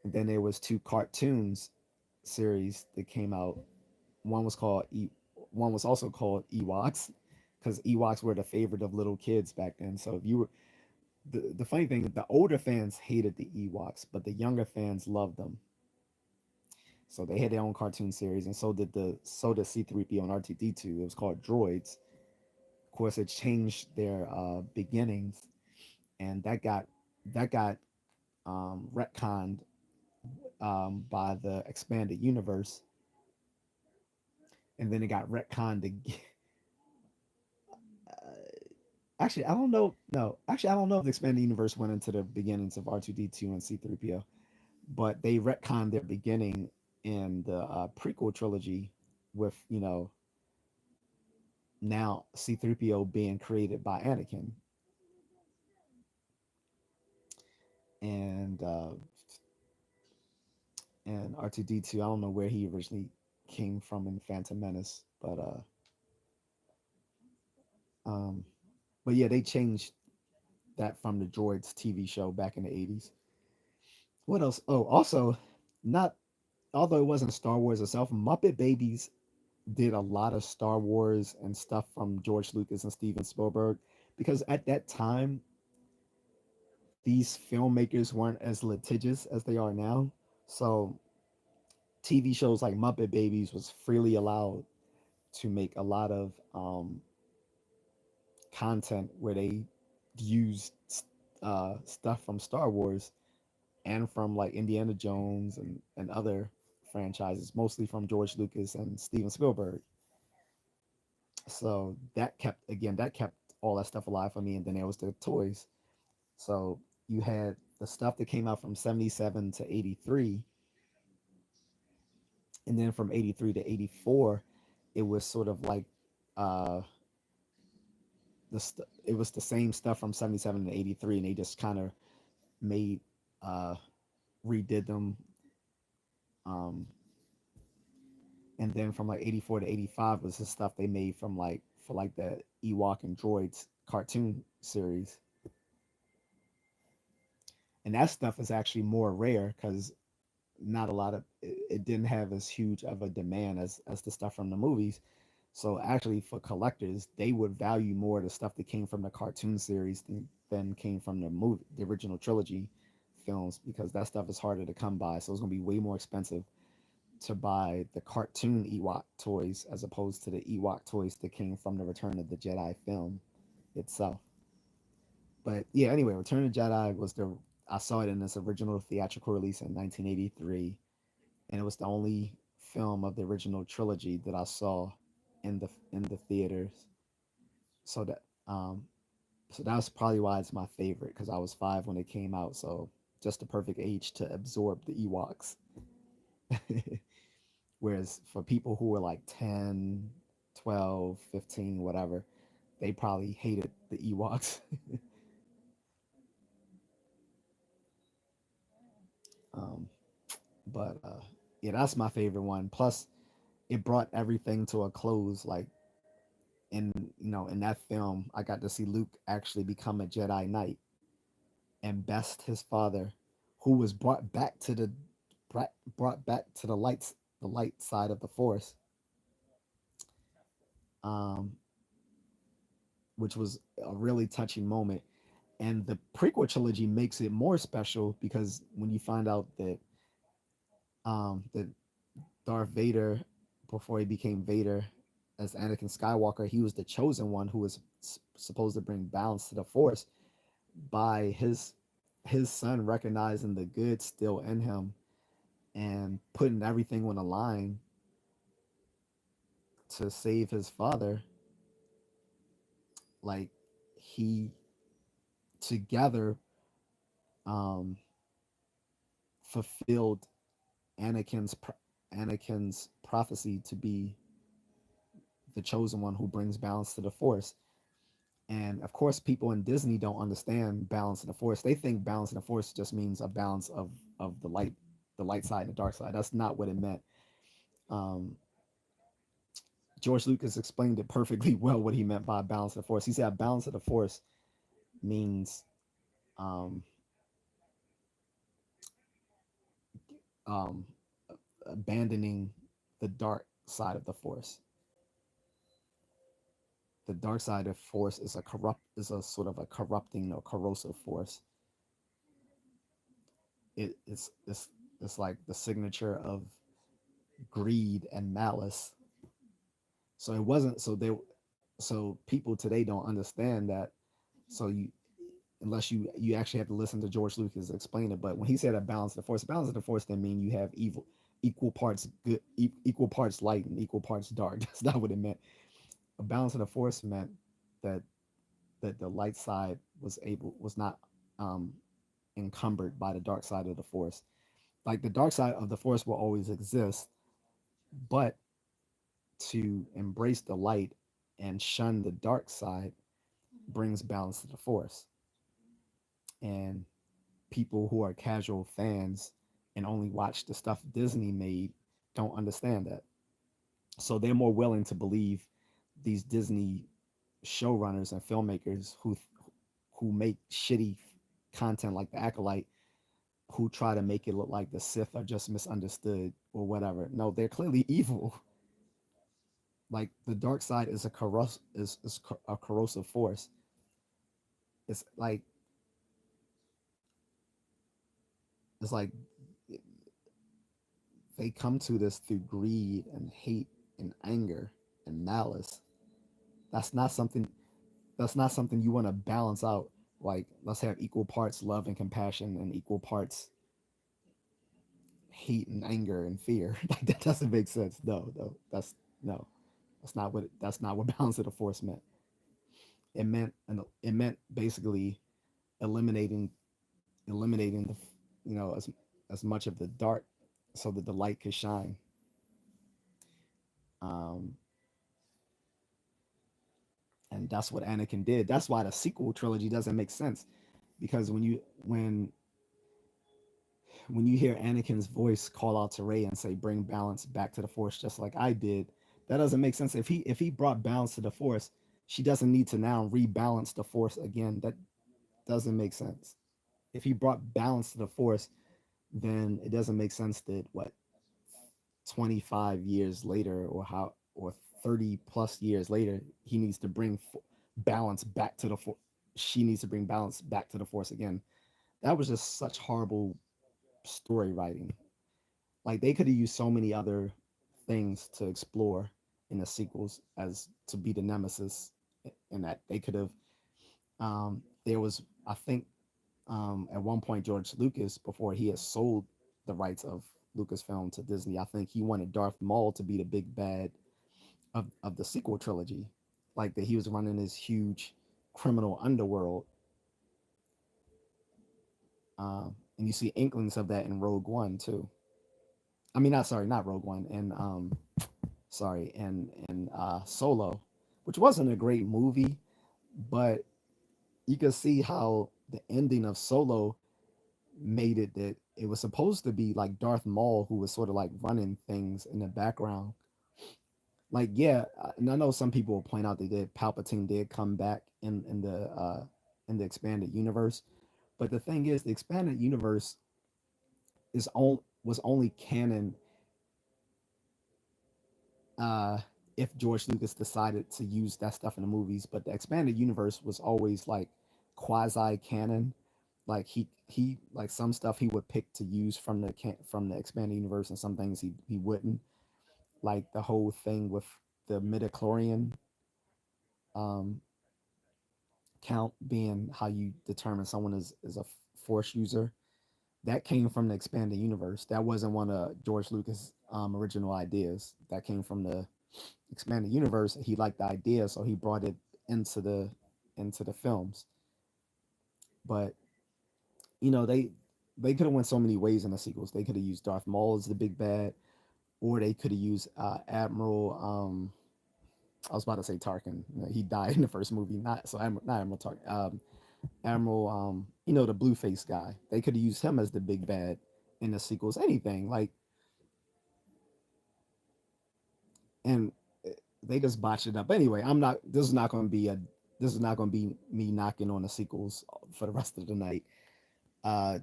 A: and then there was two cartoons series that came out. One was called one was also called Ewoks because Ewoks were the favorite of little kids back then. So if you were the funny thing, the older fans hated the Ewoks, but the younger fans loved them. So they had their own cartoon series, and so did C-3PO and R2D2. It was called Droids. Of course, it changed their beginnings, and that got retconned by the expanded universe, and then it got retconned again. Actually, I don't know. No, actually, I don't know if the expanded universe went into the beginnings of R2D2 and C3PO, but they retconned their beginning in the prequel trilogy with, now C3PO being created by Anakin, and R2D2. I don't know where he originally came from in Phantom Menace, um, but yeah, they changed that from the Droids TV show back in the 80s. What else? Oh, also, not although it wasn't Star Wars itself, Muppet Babies did a lot of Star Wars and stuff from George Lucas and Steven Spielberg, because at that time these filmmakers weren't as litigious as they are now. So TV shows like Muppet Babies was freely allowed to make a lot of content where they used stuff from Star Wars and from like Indiana Jones and other franchises, mostly from George Lucas and Steven Spielberg. So that kept all that stuff alive for me. And then there was the toys. So you had the stuff that came out from 77 to 83, and then from 83 to 84, it was sort of like uh it was the same stuff from 77 to 83, and they just kind of made uh redid them. um and then from like 84 to 85 was the stuff they made from like for like the Ewok and Droids cartoon series. And that stuff is actually more rare because not a lot of it didn't have as huge of a demand as the stuff from the movies. So actually, for collectors, they would value more the stuff that came from the cartoon series than came from the original trilogy films, because that stuff is harder to come by. So it's gonna be way more expensive to buy the cartoon Ewok toys as opposed to the Ewok toys that came from the Return of the Jedi film itself. But yeah, anyway, Return of the Jedi was the I saw it in this original theatrical release in 1983, and it was the only film of the original trilogy that I saw in the theaters. So that um so that's probably why it's my favorite, because I was 5 when it came out, so just the perfect age to absorb the Ewoks. Whereas for people who were like 10, 12, 15, whatever, they probably hated the Ewoks. um, but yeah, that's my favorite one. Plus, it brought everything to a close. Like in in that film, I got to see Luke actually become a Jedi Knight and best his father, who was brought back to the light side of the Force, um, which was a really touching moment. And the prequel trilogy makes it more special because when you find out that Darth Vader, before he became Vader as Anakin Skywalker, he was the chosen one who was supposed to bring balance to the Force by his son recognizing the good still in him and putting everything on the line to save his father. Like he together um fulfilled Anakin's prophecy to be the chosen one who brings balance to the Force. And of course, people in Disney don't understand balance in the Force. They think balance in the Force just means a balance of the light side and the dark side. That's not what it meant. Um, George Lucas explained it perfectly well what he meant by balance of the Force. He said balance of the Force means um, um, abandoning the dark side of the Force. The dark side of Force is a sort of a corrupting or corrosive force. It's like the signature of greed and malice. So it wasn't so they so people today don't understand that. So unless you actually have to listen to George Lucas explain it. But when he said a balance of the force didn't mean you have equal parts good, equal parts light and equal parts dark. That's not what it meant. A balance of the force meant that the light side was not um, encumbered by the dark side of the force. Like the dark side of the force will always exist, but to embrace the light and shun the dark side brings balance to the force. And people who are casual fans and only watch the stuff Disney made don't understand that. So they're more willing to believe these Disney showrunners and filmmakers who make shitty content like The Acolyte, who try to make it look like the Sith are just misunderstood or whatever. No, they're clearly evil. Like the dark side is a corrosive force. It's like it's like they come to this through greed and hate and anger and malice. That's not something that's not something you want to balance out. Like let's have equal parts love and compassion and equal parts hate and anger and fear. Like that doesn't make sense. No. That's not what balance of the force meant. It meant basically eliminating eliminating the as much of the dark so that the light could shine. Um, and that's what Anakin did. That's why the sequel trilogy doesn't make sense because when you hear Anakin's voice call out to Rey and say bring balance back to the Force just like I did, that doesn't make sense. If he brought balance to the Force, she doesn't need to now rebalance the Force again. That doesn't make sense. If he brought balance to the Force, then it doesn't make sense that what 25 years later or 30 plus years later he needs to bring balance back to the Force. She needs to bring balance back to the Force again. That was just such horrible story writing. Like they could have used so many other things to explore in the sequels as to be the nemesis, and that they could have. There was, I think, at one point George Lucas, before he had sold the rights of Lucasfilm to Disney, I think he wanted Darth Maul to be the big bad of the sequel trilogy, like that he was running this huge criminal underworld. And you see inklings of that in Rogue One too. I mean, not Rogue One, and and Solo, which wasn't a great movie, but you could see how the ending of Solo made it that it was supposed to be like Darth Maul who was sort of like running things in the background. Like, yeah, and I know some people will point out that Palpatine did come back in the expanded universe, but the thing is, the expanded universe was only canon uh, if George Lucas decided to use that stuff in the movies. But the expanded universe was always like quasi canon. Like he like some stuff he would pick to use from the expanded universe, and some things he wouldn't. Like the whole thing with the midichlorian um, count being how you determine someone is a force user. That came from the expanded universe. That wasn't one of George Lucas' original ideas. That came from the expanded universe. He liked the idea, so he brought it into the films. But they could have went so many ways in the sequels. They could have used Darth Maul as the big bad, or they could have used Admiral. I was about to say Tarkin. He died in the first movie. Not so not Admiral Tarkin. Admiral. The blue face guy. They could have used him as the big bad in the sequels. Anything like, and they just botched it up. Anyway, I'm not. This is not going to be a. This is not going to be me knocking on the sequels for the rest of the night.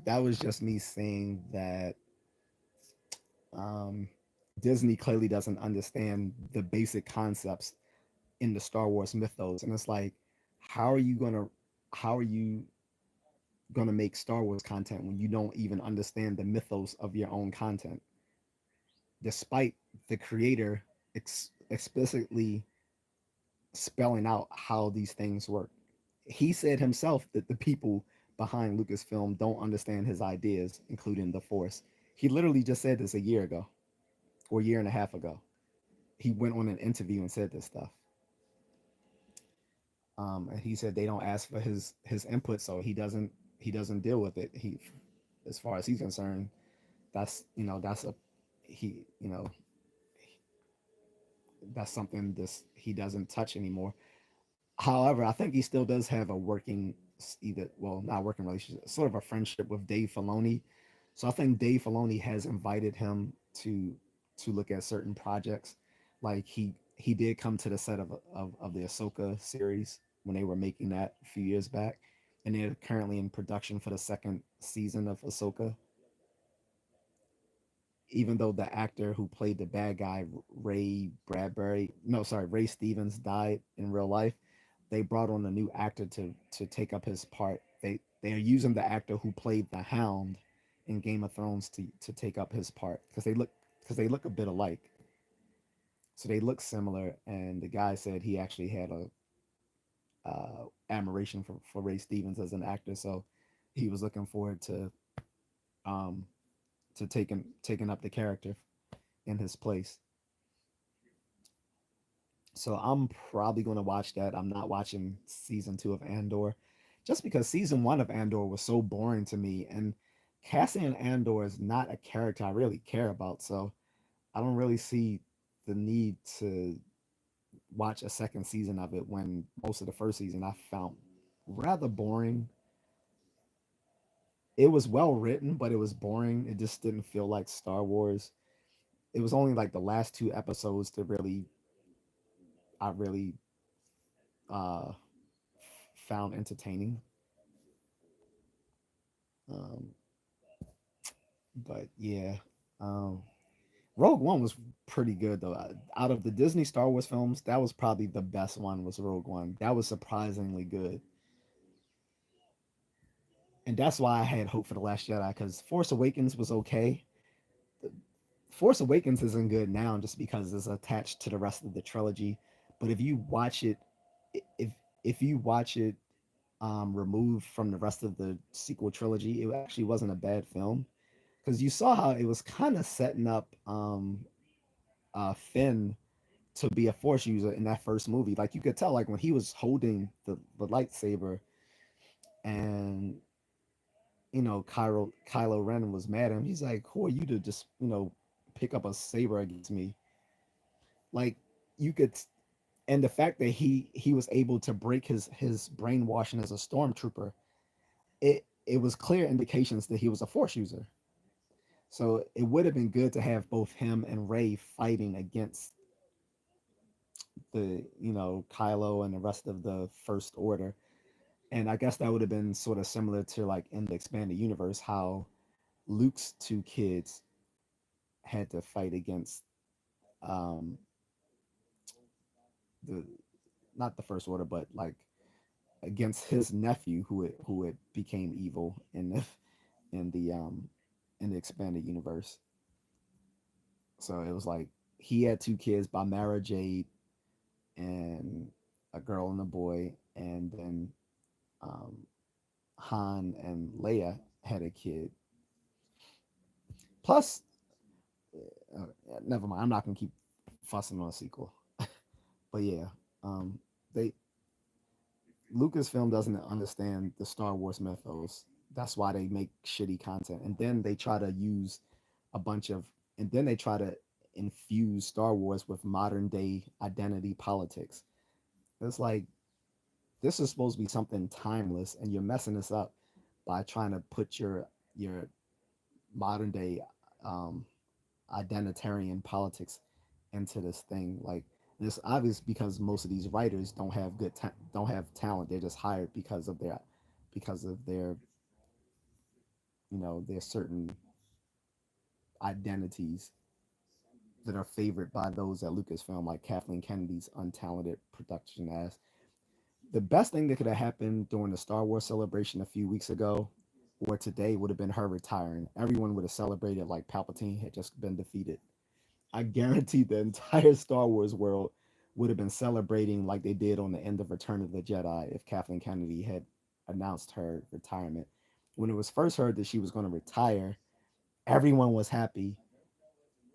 A: That was just me saying that um, Disney clearly doesn't understand the basic concepts in the Star Wars mythos, and it's like, how are you gonna, how are you gonna make Star Wars content when you don't even understand the mythos of your own content, despite the creator explicitly spelling out how these things work he said himself that the people behind Lucasfilm don't understand his ideas, including the Force. He literally just said this a year ago or a year and a half ago. He went on an interview and said this stuff. And he said they don't ask for his input, so he doesn't deal with it. He, as far as he's concerned, that's a he you know that's something this he doesn't touch anymore. However, I think he still does have a working, either, well, not working relationship, sort of a friendship with Dave Filoni. So I think Dave Filoni has invited him to look at certain projects. Like he did come to the set of the Ahsoka series when they were making that a few years back, and they're currently in production for the second season of Ahsoka. Even though the actor who played the bad guy, Ray Bradbury, no, sorry, Ray Stevens, died in real life, they brought on a new actor to take up his part. They are using the actor who played the Hound in Game of Thrones to take up his part because they look a bit alike. So they look similar, and the guy said he actually had a admiration for Ray Stevens as an actor, so he was looking forward um to taking up the character in his place. So I'm probably going to watch that. I'm not watching season 2 of Andor just because season 1 of Andor was so boring to me. And Cassian Andor is not a character I really care about. So I don't really see the need to watch a second season of it when most of the first season I found rather boring. It was well written, but it was boring. It just didn't feel like Star Wars. It was only like the last two episodes that I really uh, found entertaining. Um, but yeah, um, Rogue One was pretty good though. Out of the Disney Star Wars films, that was probably the best one. Was Rogue One. That was surprisingly good, and that's why I had hope for the Last Jedi because Force Awakens was okay. The Force Awakens isn't good now just because it's attached to the rest of the trilogy. But if you watch it, if if you watch it removed from the rest of the sequel trilogy, it actually wasn't a bad film because you saw how it was kind of setting up Finn to be a force user in that first movie. Like you could tell, like when he was holding the lightsaber, and Kylo Ren was mad at him. He's like, "Who are you to just pick up a saber against me?" Like you could, and the fact that he was able to break his brainwashing as a stormtrooper, it was clear indications that he was a force user. So it would have been good to have both him and Ray fighting against the Kylo and the rest of the First Order. And I guess that would have been sort of similar to like in the expanded universe how Luke's two kids had to fight against um the not the First Order, but like against his nephew who had became evil in the um in the expanded universe. So it was like he had two kids by Mara Jade and a girl and a boy, and then um, Han and Leia had a kid. Plus, uh, never mind. I'm not gonna keep fussing on a sequel. But yeah, um, they Lucasfilm doesn't understand the Star Wars mythos. That's why they make shitty content, and then they try to use a bunch of, and then they try to infuse Star Wars with modern day identity politics. It's like this is supposed to be something timeless, and you're messing this up by trying to put your modern day um, identitarian politics into this thing. Like it's obvious because most of these writers don't have talent. They're just hired because of their certain identities that are favored by those at Lucasfilm, like Kathleen Kennedy's untalented production ass. The best thing that could have happened during the Star Wars celebration a few weeks ago or today would have been her retiring. Everyone would have celebrated like Palpatine had just been defeated. I guarantee the entire Star Wars world would have been celebrating like they did on the end of Return of the Jedi if Kathleen Kennedy had announced her retirement. When it was first heard that she was going to retire, everyone was happy.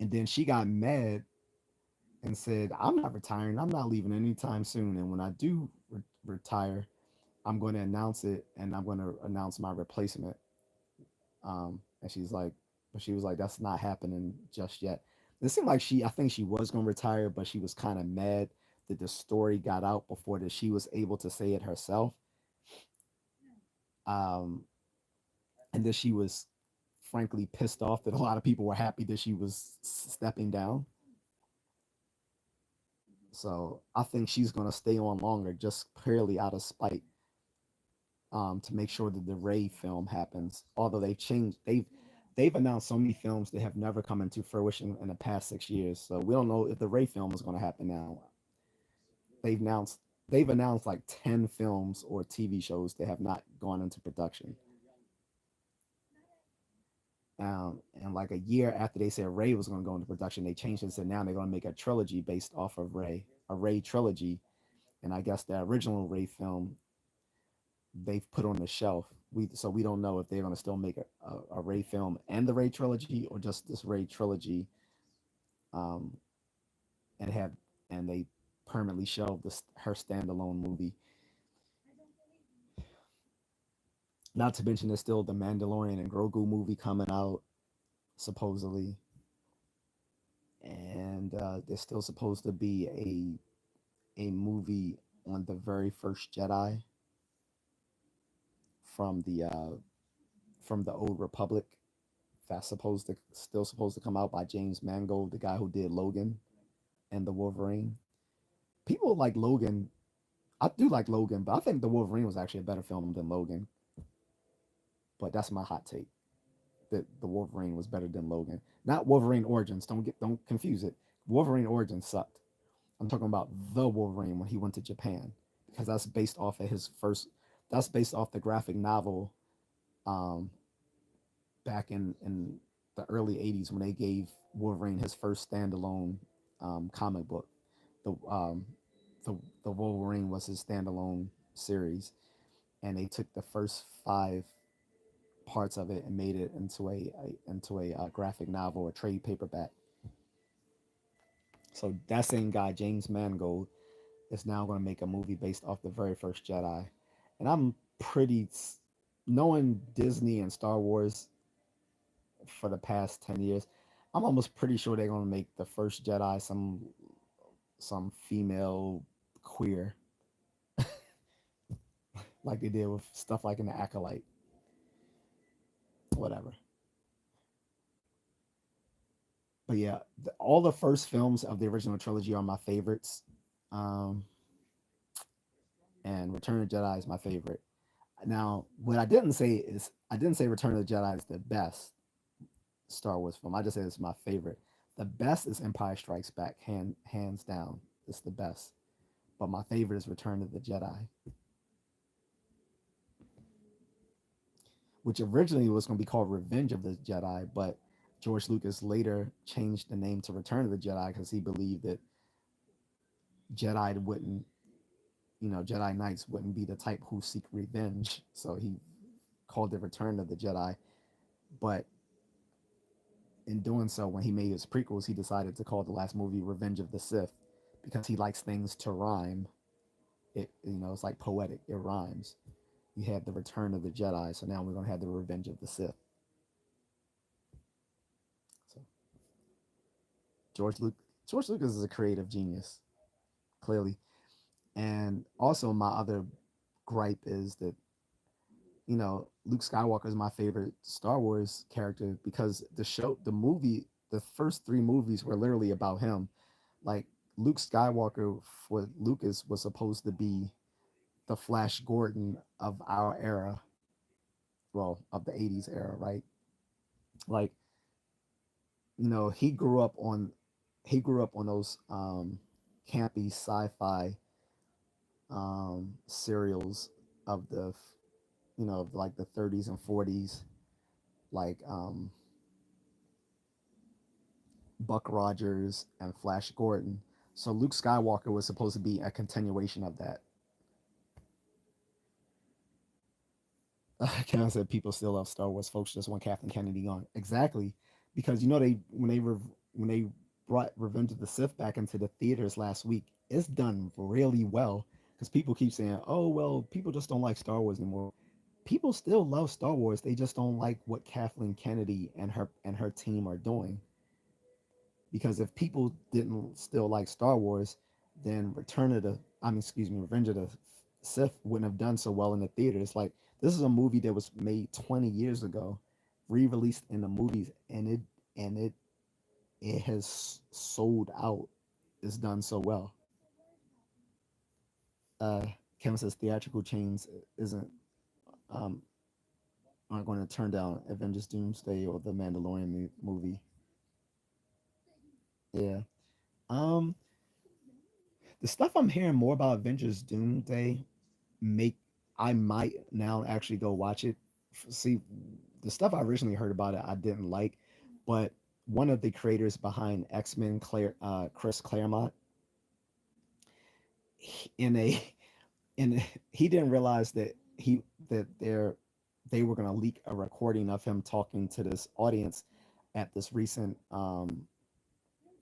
A: And then she got mad and said, I'm not retiring. I'm not leaving anytime soon. And when I do retire, I'm going to announce it and I'm going to announce my replacement. And she's like, but she was like, that's not happening just yet. It seemed like I think she was going to retire, but she was kind of mad that the story got out before that she was able to say it herself. Um, and that she was frankly pissed off that a lot of people were happy that she was stepping down. So I think she's going to stay on longer just purely out of spite, to make sure that the Ray film happens. Although they've announced so many films that have never come into fruition in the past 6 years. So we don't know if the Ray film is going to happen now. They've announced they've announced like 10 films or TV shows that have not gone into production. And like a year after they said Ray was going to go into production, they changed it and said now they're going to make a trilogy based off of Ray, a Ray trilogy. And I guess the original Ray film they've put on the shelf. We don't know if they're going to still make a Ray film and the Ray trilogy or just this Ray trilogy, um, and have and they permanently shelved her standalone movie. Not to mention there's still the Mandalorian and Grogu movie coming out supposedly, and there's still supposed to be a movie on the very first Jedi from the Old Republic that's supposed to come out by James Mangold, the guy who did Logan and the Wolverine. People like Logan. I do like Logan, but I think the Wolverine was actually a better film than Logan. But that's my hot take. That the Wolverine was better than Logan. Not Wolverine Origins. Don't confuse it. Wolverine Origins sucked. I'm talking about the Wolverine when he went to Japan because that's based off of his first. That's based off the graphic novel, um, back in the early '80s when they gave Wolverine his first standalone, comic book. The um, the Wolverine was his standalone series, and they took the first 5 parts of it and made it into a graphic novel, a trade paperback. So that same guy, James Mangold, is now going to make a movie based off the very first Jedi, and I'm pretty knowing Disney and Star Wars for the past 10 years. I'm almost pretty sure they're going to make the first Jedi some female queer, like they did with stuff like in the Acolyte, whatever. But yeah, all the first films of the original trilogy are my favorites, um, and Return of the Jedi is my favorite. Now, what I didn't say is I didn't say Return of the Jedi is the best Star Wars film. I just said it's my favorite. The best is Empire Strikes Back, hands down. It's the best. But my favorite is Return of the Jedi, which originally was going to be called Revenge of the Jedi, but George Lucas later changed the name to Return of the Jedi because he believed that Jedi wouldn't, Jedi Knights wouldn't be the type who seek revenge. So he called it Return of the Jedi. But in doing so, when he made his prequels, he decided to call the last movie Revenge of the Sith because he likes things to rhyme. It's like poetic. It rhymes. You had the Return of the Jedi, so now we're gonna have the Revenge of the Sith. So George Luke George Lucas is a creative genius, clearly. And also my other gripe is that Luke Skywalker is my favorite Star Wars character because the first 3 movies were literally about him. Like Luke Skywalker for Lucas was supposed to be the Flash Gordon of our era, well, of the '80s era, right? Like he grew up on those campy sci-fi serials of like the 30s and 40s, like Buck Rogers and Flash Gordon. So Luke Skywalker was supposed to be a continuation of that. Kevin said people still love Star Wars. Folks just want Kathleen Kennedy on. Exactly, because when they brought Revenge of the Sith back into the theaters last week, it's done really well. Because people keep saying, "Oh well, people just don't like Star Wars anymore." People still love Star Wars. They just don't like what Kathleen Kennedy and her team are doing. Because if people didn't still like Star Wars, then Revenge of the Sith wouldn't have done so well in the theaters. Like this is a movie that was made 20 years ago, re-released in the movies, and it has sold out. It's done so well. Uh, Kevin says theatrical chains isn't um, aren't going to turn down Avengers Doomsday or the Mandalorian movie. Yeah. Um, the stuff I'm hearing more about Avengers Doomsday make I might now actually go watch it. See, the stuff I originally heard about it, I didn't like, but one of the creators behind X Men, Chris Claremont, in a in he didn't realize that they were gonna leak a recording of him talking to this audience at this recent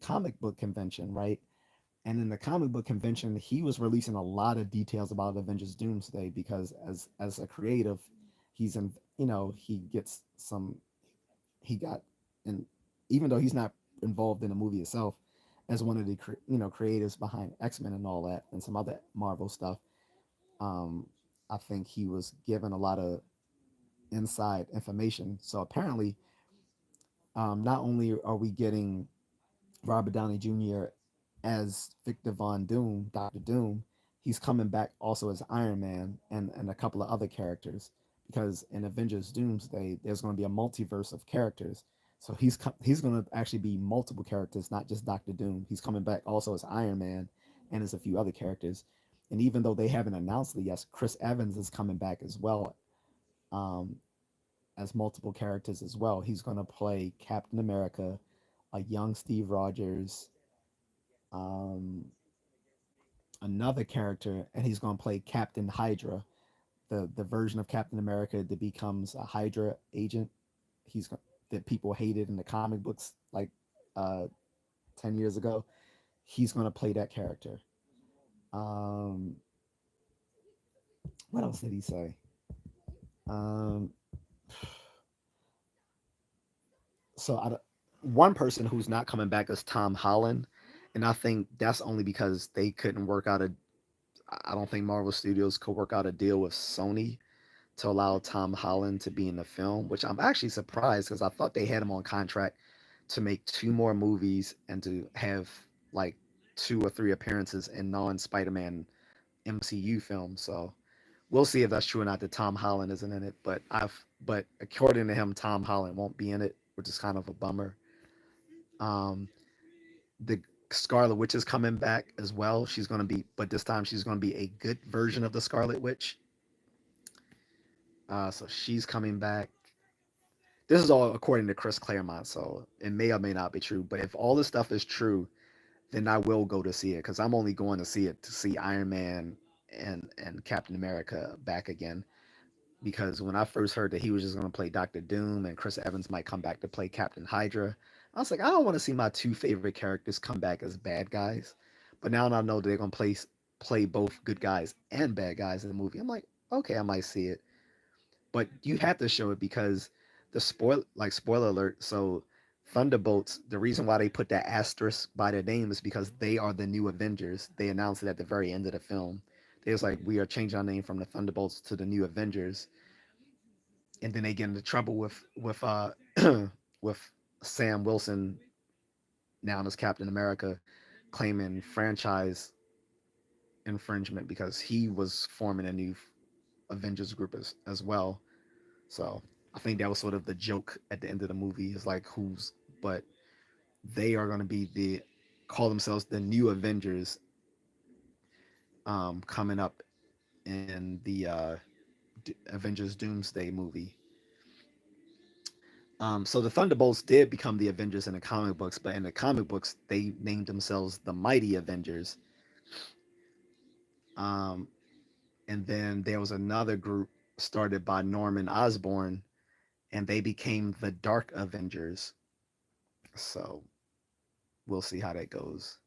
A: comic book convention, right? And in the comic book convention, he was releasing a lot of details about Avengers Doomsday because as a creative, he's in he gets some he got and even though he's not involved in the movie itself, as one of the creatives behind X-Men and all that and some other Marvel stuff, um, I think he was given a lot of inside information. So apparently, not only are we getting Robert Downey Jr. as Victor Von Doom, Doctor Doom, he's coming back also as Iron Man and a couple of other characters because in Avengers Doomsday there's going to be a multiverse of characters. So he's going to actually be multiple characters, not just Doctor Doom. He's coming back also as Iron Man and as a few other characters. And even though they haven't announced it yet, Chris Evans is coming back as well, um, as multiple characters as well. He's going to play Captain America, a young Steve Rogers, um, another character, and he's going to play Captain Hydra, the version of Captain America that becomes a Hydra agent. He's that people hated in the comic books like 10 years ago. He's going to play that character. Um, what else did he say? Um, so one person who's not coming back is Tom Holland, and I think that's only because they couldn't work out a. I don't think Marvel Studios could work out a deal with Sony to allow Tom Holland to be in the film, which I'm actually surprised because I thought they had him on contract to make two more movies and to have like two or three appearances in non Spider-Man MCU films. So we'll see if that's true or not that Tom Holland isn't in it. But according to him, Tom Holland won't be in it, which is kind of a bummer. Um, the Scarlet Witch is coming back as well. She's going to be, but this time she's going to be a good version of the Scarlet Witch. So she's coming back. This is all according to Chris Claremont, so it may or may not be true. But if all this stuff is true, then I will go to see it because I'm only going to see it to see Iron Man and Captain America back again. Because when I first heard that he was just going to play Doctor Doom and Chris Evans might come back to play Captain Hydra, I was like, I don't want to see my two favorite characters come back as bad guys. But now I know they're going to play both good guys and bad guys in the movie. I'm like, okay, I might see it, but you have to show it because spoiler alert. So Thunderbolts, the reason why they put that asterisk by their name is because they are the new Avengers. They announced it at the very end of the film. They was like, we are changing our name from the Thunderbolts to the new Avengers, and then they get into trouble with with Sam Wilson now as Captain America, claiming franchise infringement because he was forming a new Avengers group as well. So I think that was sort of the joke at the end of the movie is like but they are going to be call themselves the new Avengers, coming up in the Avengers Doomsday movie. So the Thunderbolts did become the Avengers in the comic books, but in the comic books they named themselves the Mighty Avengers. Um, and then there was another group started by Norman Osborn, and they became the Dark Avengers. So we'll see how that goes.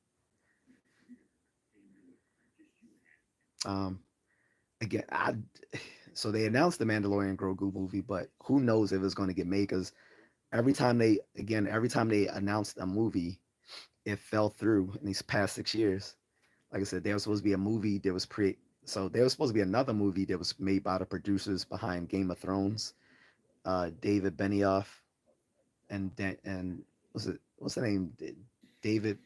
A: Um, again, so they announced the Mandalorian Grogu movie, but who knows if it's going to get made? Because every time they announced a movie, it fell through in these past 6 years. Like I said, there was supposed to be a movie that was so there was supposed to be another movie that was made by the producers behind Game of Thrones, David Benioff and what's the name, David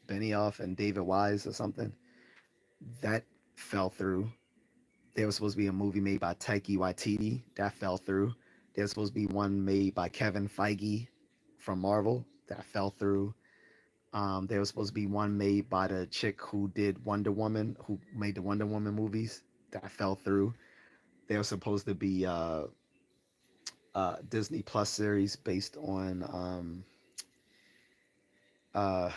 A: Benioff and David Wise or something. That fell through. There was supposed to be a movie made by Taiki Waititi that fell through. There's supposed to be one made by Kevin Feige from Marvel that fell through. There was supposed to be one made by the chick who did Wonder Woman, who made the Wonder Woman movies that fell through. There was supposed to be Disney Plus series based on uh,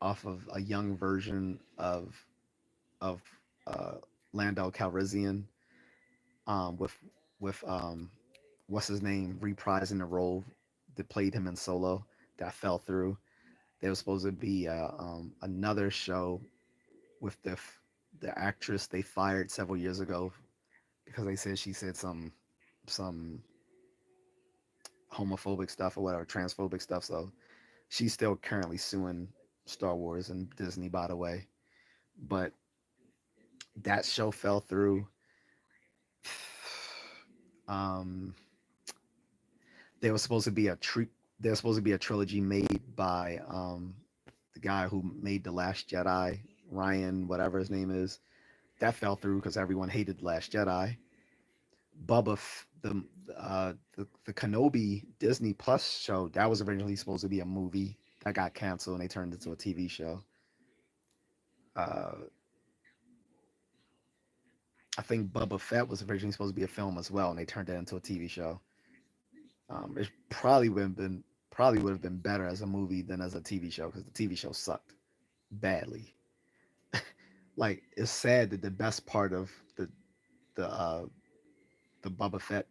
A: off of a young version of uh, Lando Calrissian, with what's his name reprising the role that played him in Solo. That fell through. There was supposed to be another show with the actress they fired several years ago because they said she said some homophobic stuff or whatever, transphobic stuff. So she's still currently suing Star Wars and Disney, by the way. But that show fell through. Um, there was supposed to be a there's supposed to be a trilogy made by the guy who made the Last Jedi, Ryan, whatever his name is. That fell through because everyone hated the Last Jedi. The Kenobi Disney Plus show that was originally supposed to be a movie that got canceled and they turned it into a TV show. Uh, I think Bubba Fett was originally supposed to be a film as well, and they turned it into a TV show. It probably would have been better as a movie than as a TV show because the TV show sucked badly. Like it's sad that the best part of the uh, the Bubba Fett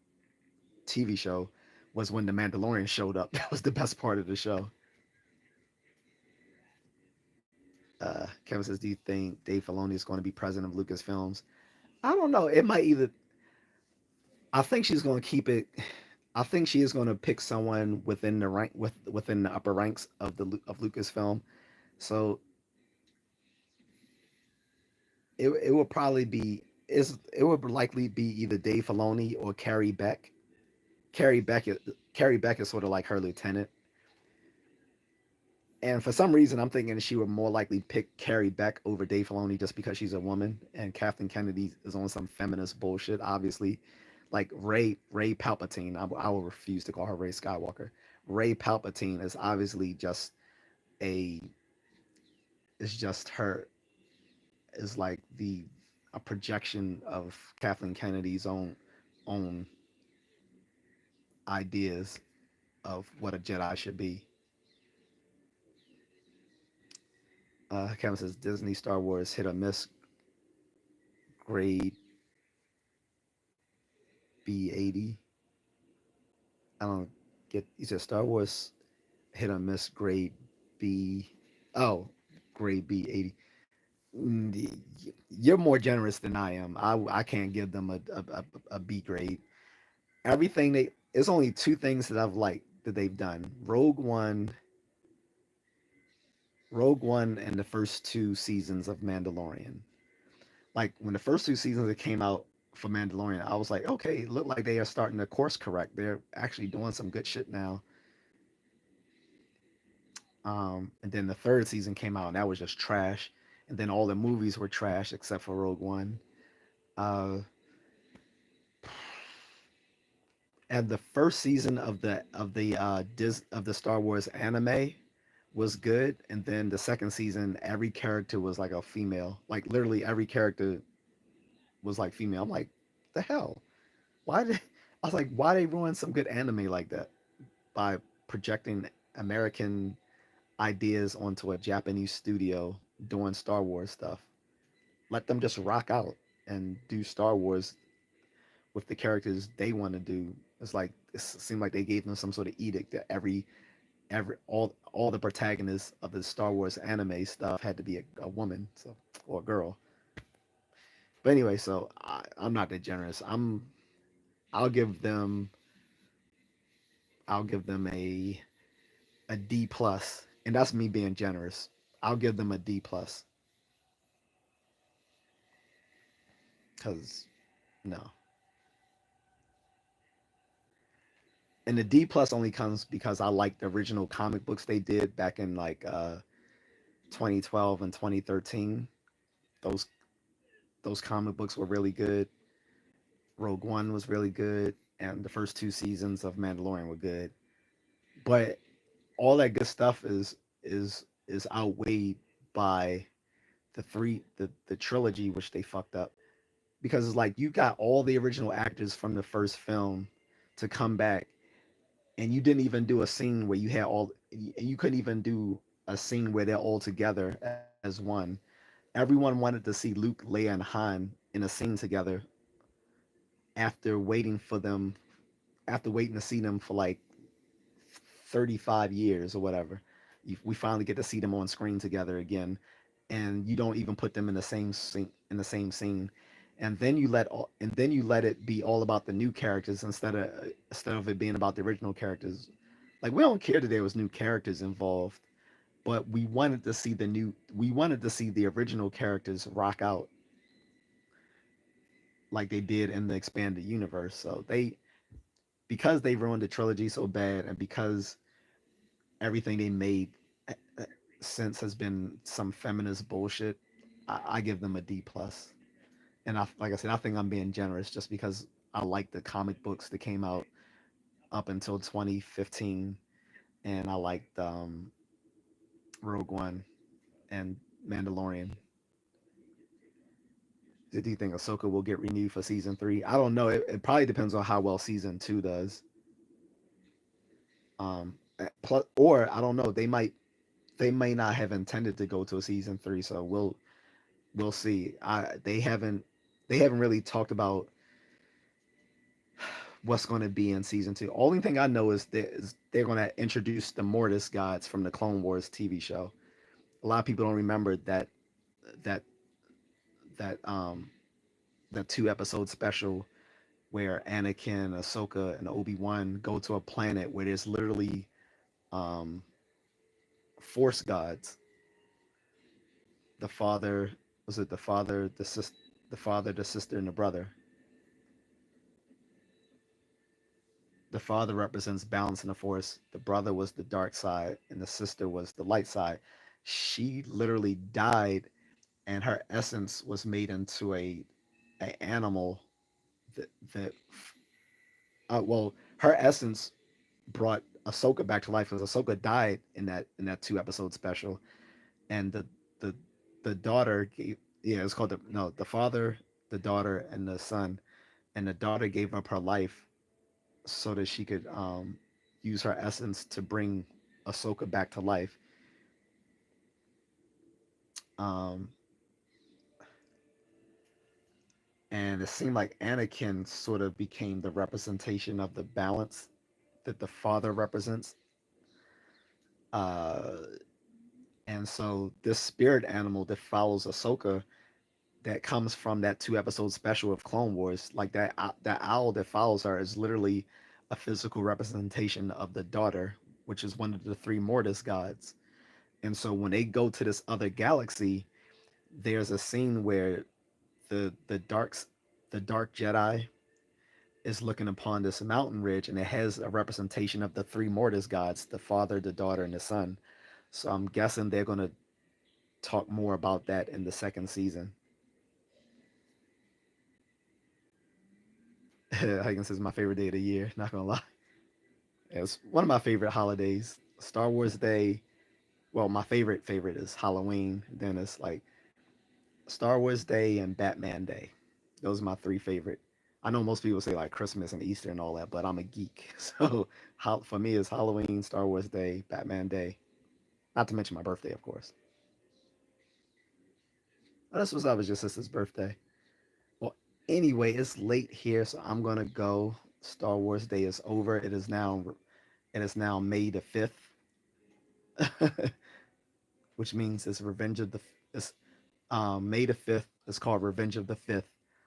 A: TV show was when the Mandalorian showed up. That was the best part of the show. Kevin says, "Do you think Dave Filoni is going to be president of Lucasfilms?" I don't know. It might either. I think she's going to keep it. I think she is going to pick someone within the within the upper ranks of of Lucasfilm. So it will probably be it would likely be either Dave Filoni or Carrie Beck. Carrie Beck is Carrie Beck is sort of like her lieutenant. And for some reason, I'm thinking she would more likely pick Carrie Beck over Dave Filoni just because she's a woman, and Kathleen Kennedy is on some feminist bullshit. Obviously, like Ray Palpatine, I will refuse to call her Ray Skywalker. Ray Palpatine is obviously a just her is like the a projection of Kathleen Kennedy's own ideas of what a Jedi should be. Kevin says Disney Star Wars hit or miss, grade B80. I don't get. He said Star Wars hit or miss, grade B. Oh, grade B80. You're more generous than I am. I can't give them a B grade. Everything they it's only two things that I've liked that they've done. Rogue One and the first two seasons of Mandalorian. Like when the first two seasons that came out for Mandalorian, I was like, okay, it looked like they are starting to course correct. They're actually doing some good shit now. And then the third season came out, and that was just trash. And then all the movies were trash except for Rogue One. Uh, and the first season of the Star Wars anime was good, and then the second season, every character was like a female. Like literally every character was like female. I'm like, the hell? Why did? I was like, why they ruin some good anime like that by projecting American ideas onto a Japanese studio doing Star Wars stuff? Let them just rock out and do Star Wars with the characters they want to do. It's like it seemed like they gave them some sort of edict that all the protagonists of the Star Wars anime stuff had to be a woman, so or a girl. But anyway, so I'm not that generous. I'll give them I'll give them a D plus, and that's me being generous. I'll give them a D plus because no, and the D plus only comes because I like the original comic books they did back in like 2012 and 2013. Those those comic books were really good. Rogue One was really good, and the first two seasons of Mandalorian were good. But all that good stuff is outweighed by the trilogy which they fucked up, because it's like you got all the original actors from the first film to come back, and you didn't even do a scene where you had all you couldn't even do a scene where they're all together as one. Everyone wanted to see Luke, Leia, and Han in a scene together after waiting for them after waiting to see them for like 35 years or whatever. We finally get to see them on screen together again, and you don't even put them in the same scene and then you let it be all about the new characters instead of it being about the original characters. Like we don't care that there was new characters involved, but we wanted to see the original characters rock out like they did in the expanded universe. So they because they ruined the trilogy so bad, and because everything they made uh, uh, since has been some feminist bullshit, I give them a D plus. And like I said, I think I'm being generous just because I like the comic books that came out up until 2015, and I liked Rogue One and Mandalorian. Do you think Ahsoka will get renewed for season three? I don't know. It probably depends on how well season two does. Plus, or I don't know. They may not have intended to go to a season three, so we'll see. They haven't really talked about what's going to be in season two. Only thing I know is they're going to introduce the Mortis gods from the Clone Wars TV show. A lot of people don't remember that that that 2 episode special where Anakin, Ahsoka, and Obi-Wan go to a planet where there's literally um, Force gods. The father was it the father, the sister, and the brother. The father represents balance in the force. The brother was the dark side, and the sister was the light side. She literally died, and her essence was made into a animal that well, her essence brought Ahsoka back to life because Ahsoka died in that 2 episode special, and the the daughter gave yeah it's called the no the father, the daughter, and the son, and the daughter gave up her life so that she could use her essence to bring Ahsoka back to life. Um, and it seemed like Anakin sort of became the representation of the balance that the father represents. Uh, and so this spirit animal that follows Ahsoka, that comes from that 2 episode special of Clone Wars, like that owl that follows her is literally a physical representation of the daughter, which is one of the three Mortis gods. And so when they go to this other galaxy, there's a scene where the dark Jedi is looking upon this mountain ridge, and it has a representation of the three Mortis gods: the father, the daughter, and the son. So I'm guessing they're gonna talk more about that in the second season. I guess it's my favorite day of the year. Not gonna lie, it's one of my favorite holidays. Star Wars Day. Well, my favorite is Halloween. Then it's like Star Wars Day and Batman Day. Those are my three favorite. I know most people say like Christmas and Easter and all that, but I'm a geek. So for me, it's Halloween, Star Wars Day, Batman Day. Not to mention my birthday, of course. Oh, this was your sister's birthday. Well, anyway, it's late here, so I'm gonna go. Star Wars Day is over. It is now May the 5th, which means it's Revenge of the it's May the 5th is called Revenge of the 5th.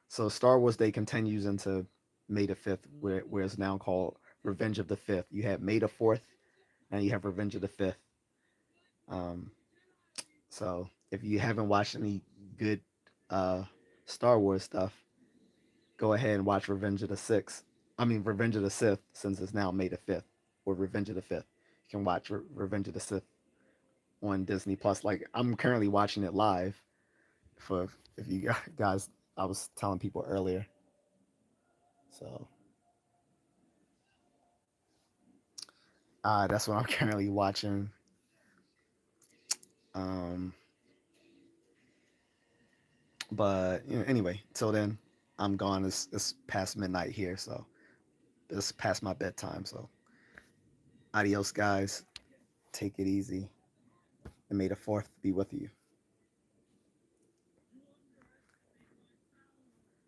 A: So Star Wars Day continues into May the 5th, where it's now called Revenge of the 5th. You have May the 4th, and you have Revenge of the 5th. Um, so if you haven't watched any good uh, Star Wars stuff, go ahead and watch Revenge of the Sixth. I mean Revenge of the Sith, since it's now May the 5th, or Revenge of the 5th. You can watch Revenge of the Sith on Disney Plus. Like I'm currently watching it live. For if you guys, I was telling people earlier. So that's what I'm currently watching. Um, but anyway, till then, I'm gone. It's past midnight here, so it's past my bedtime. So adios, guys. Take it easy, and may the fourth be with you.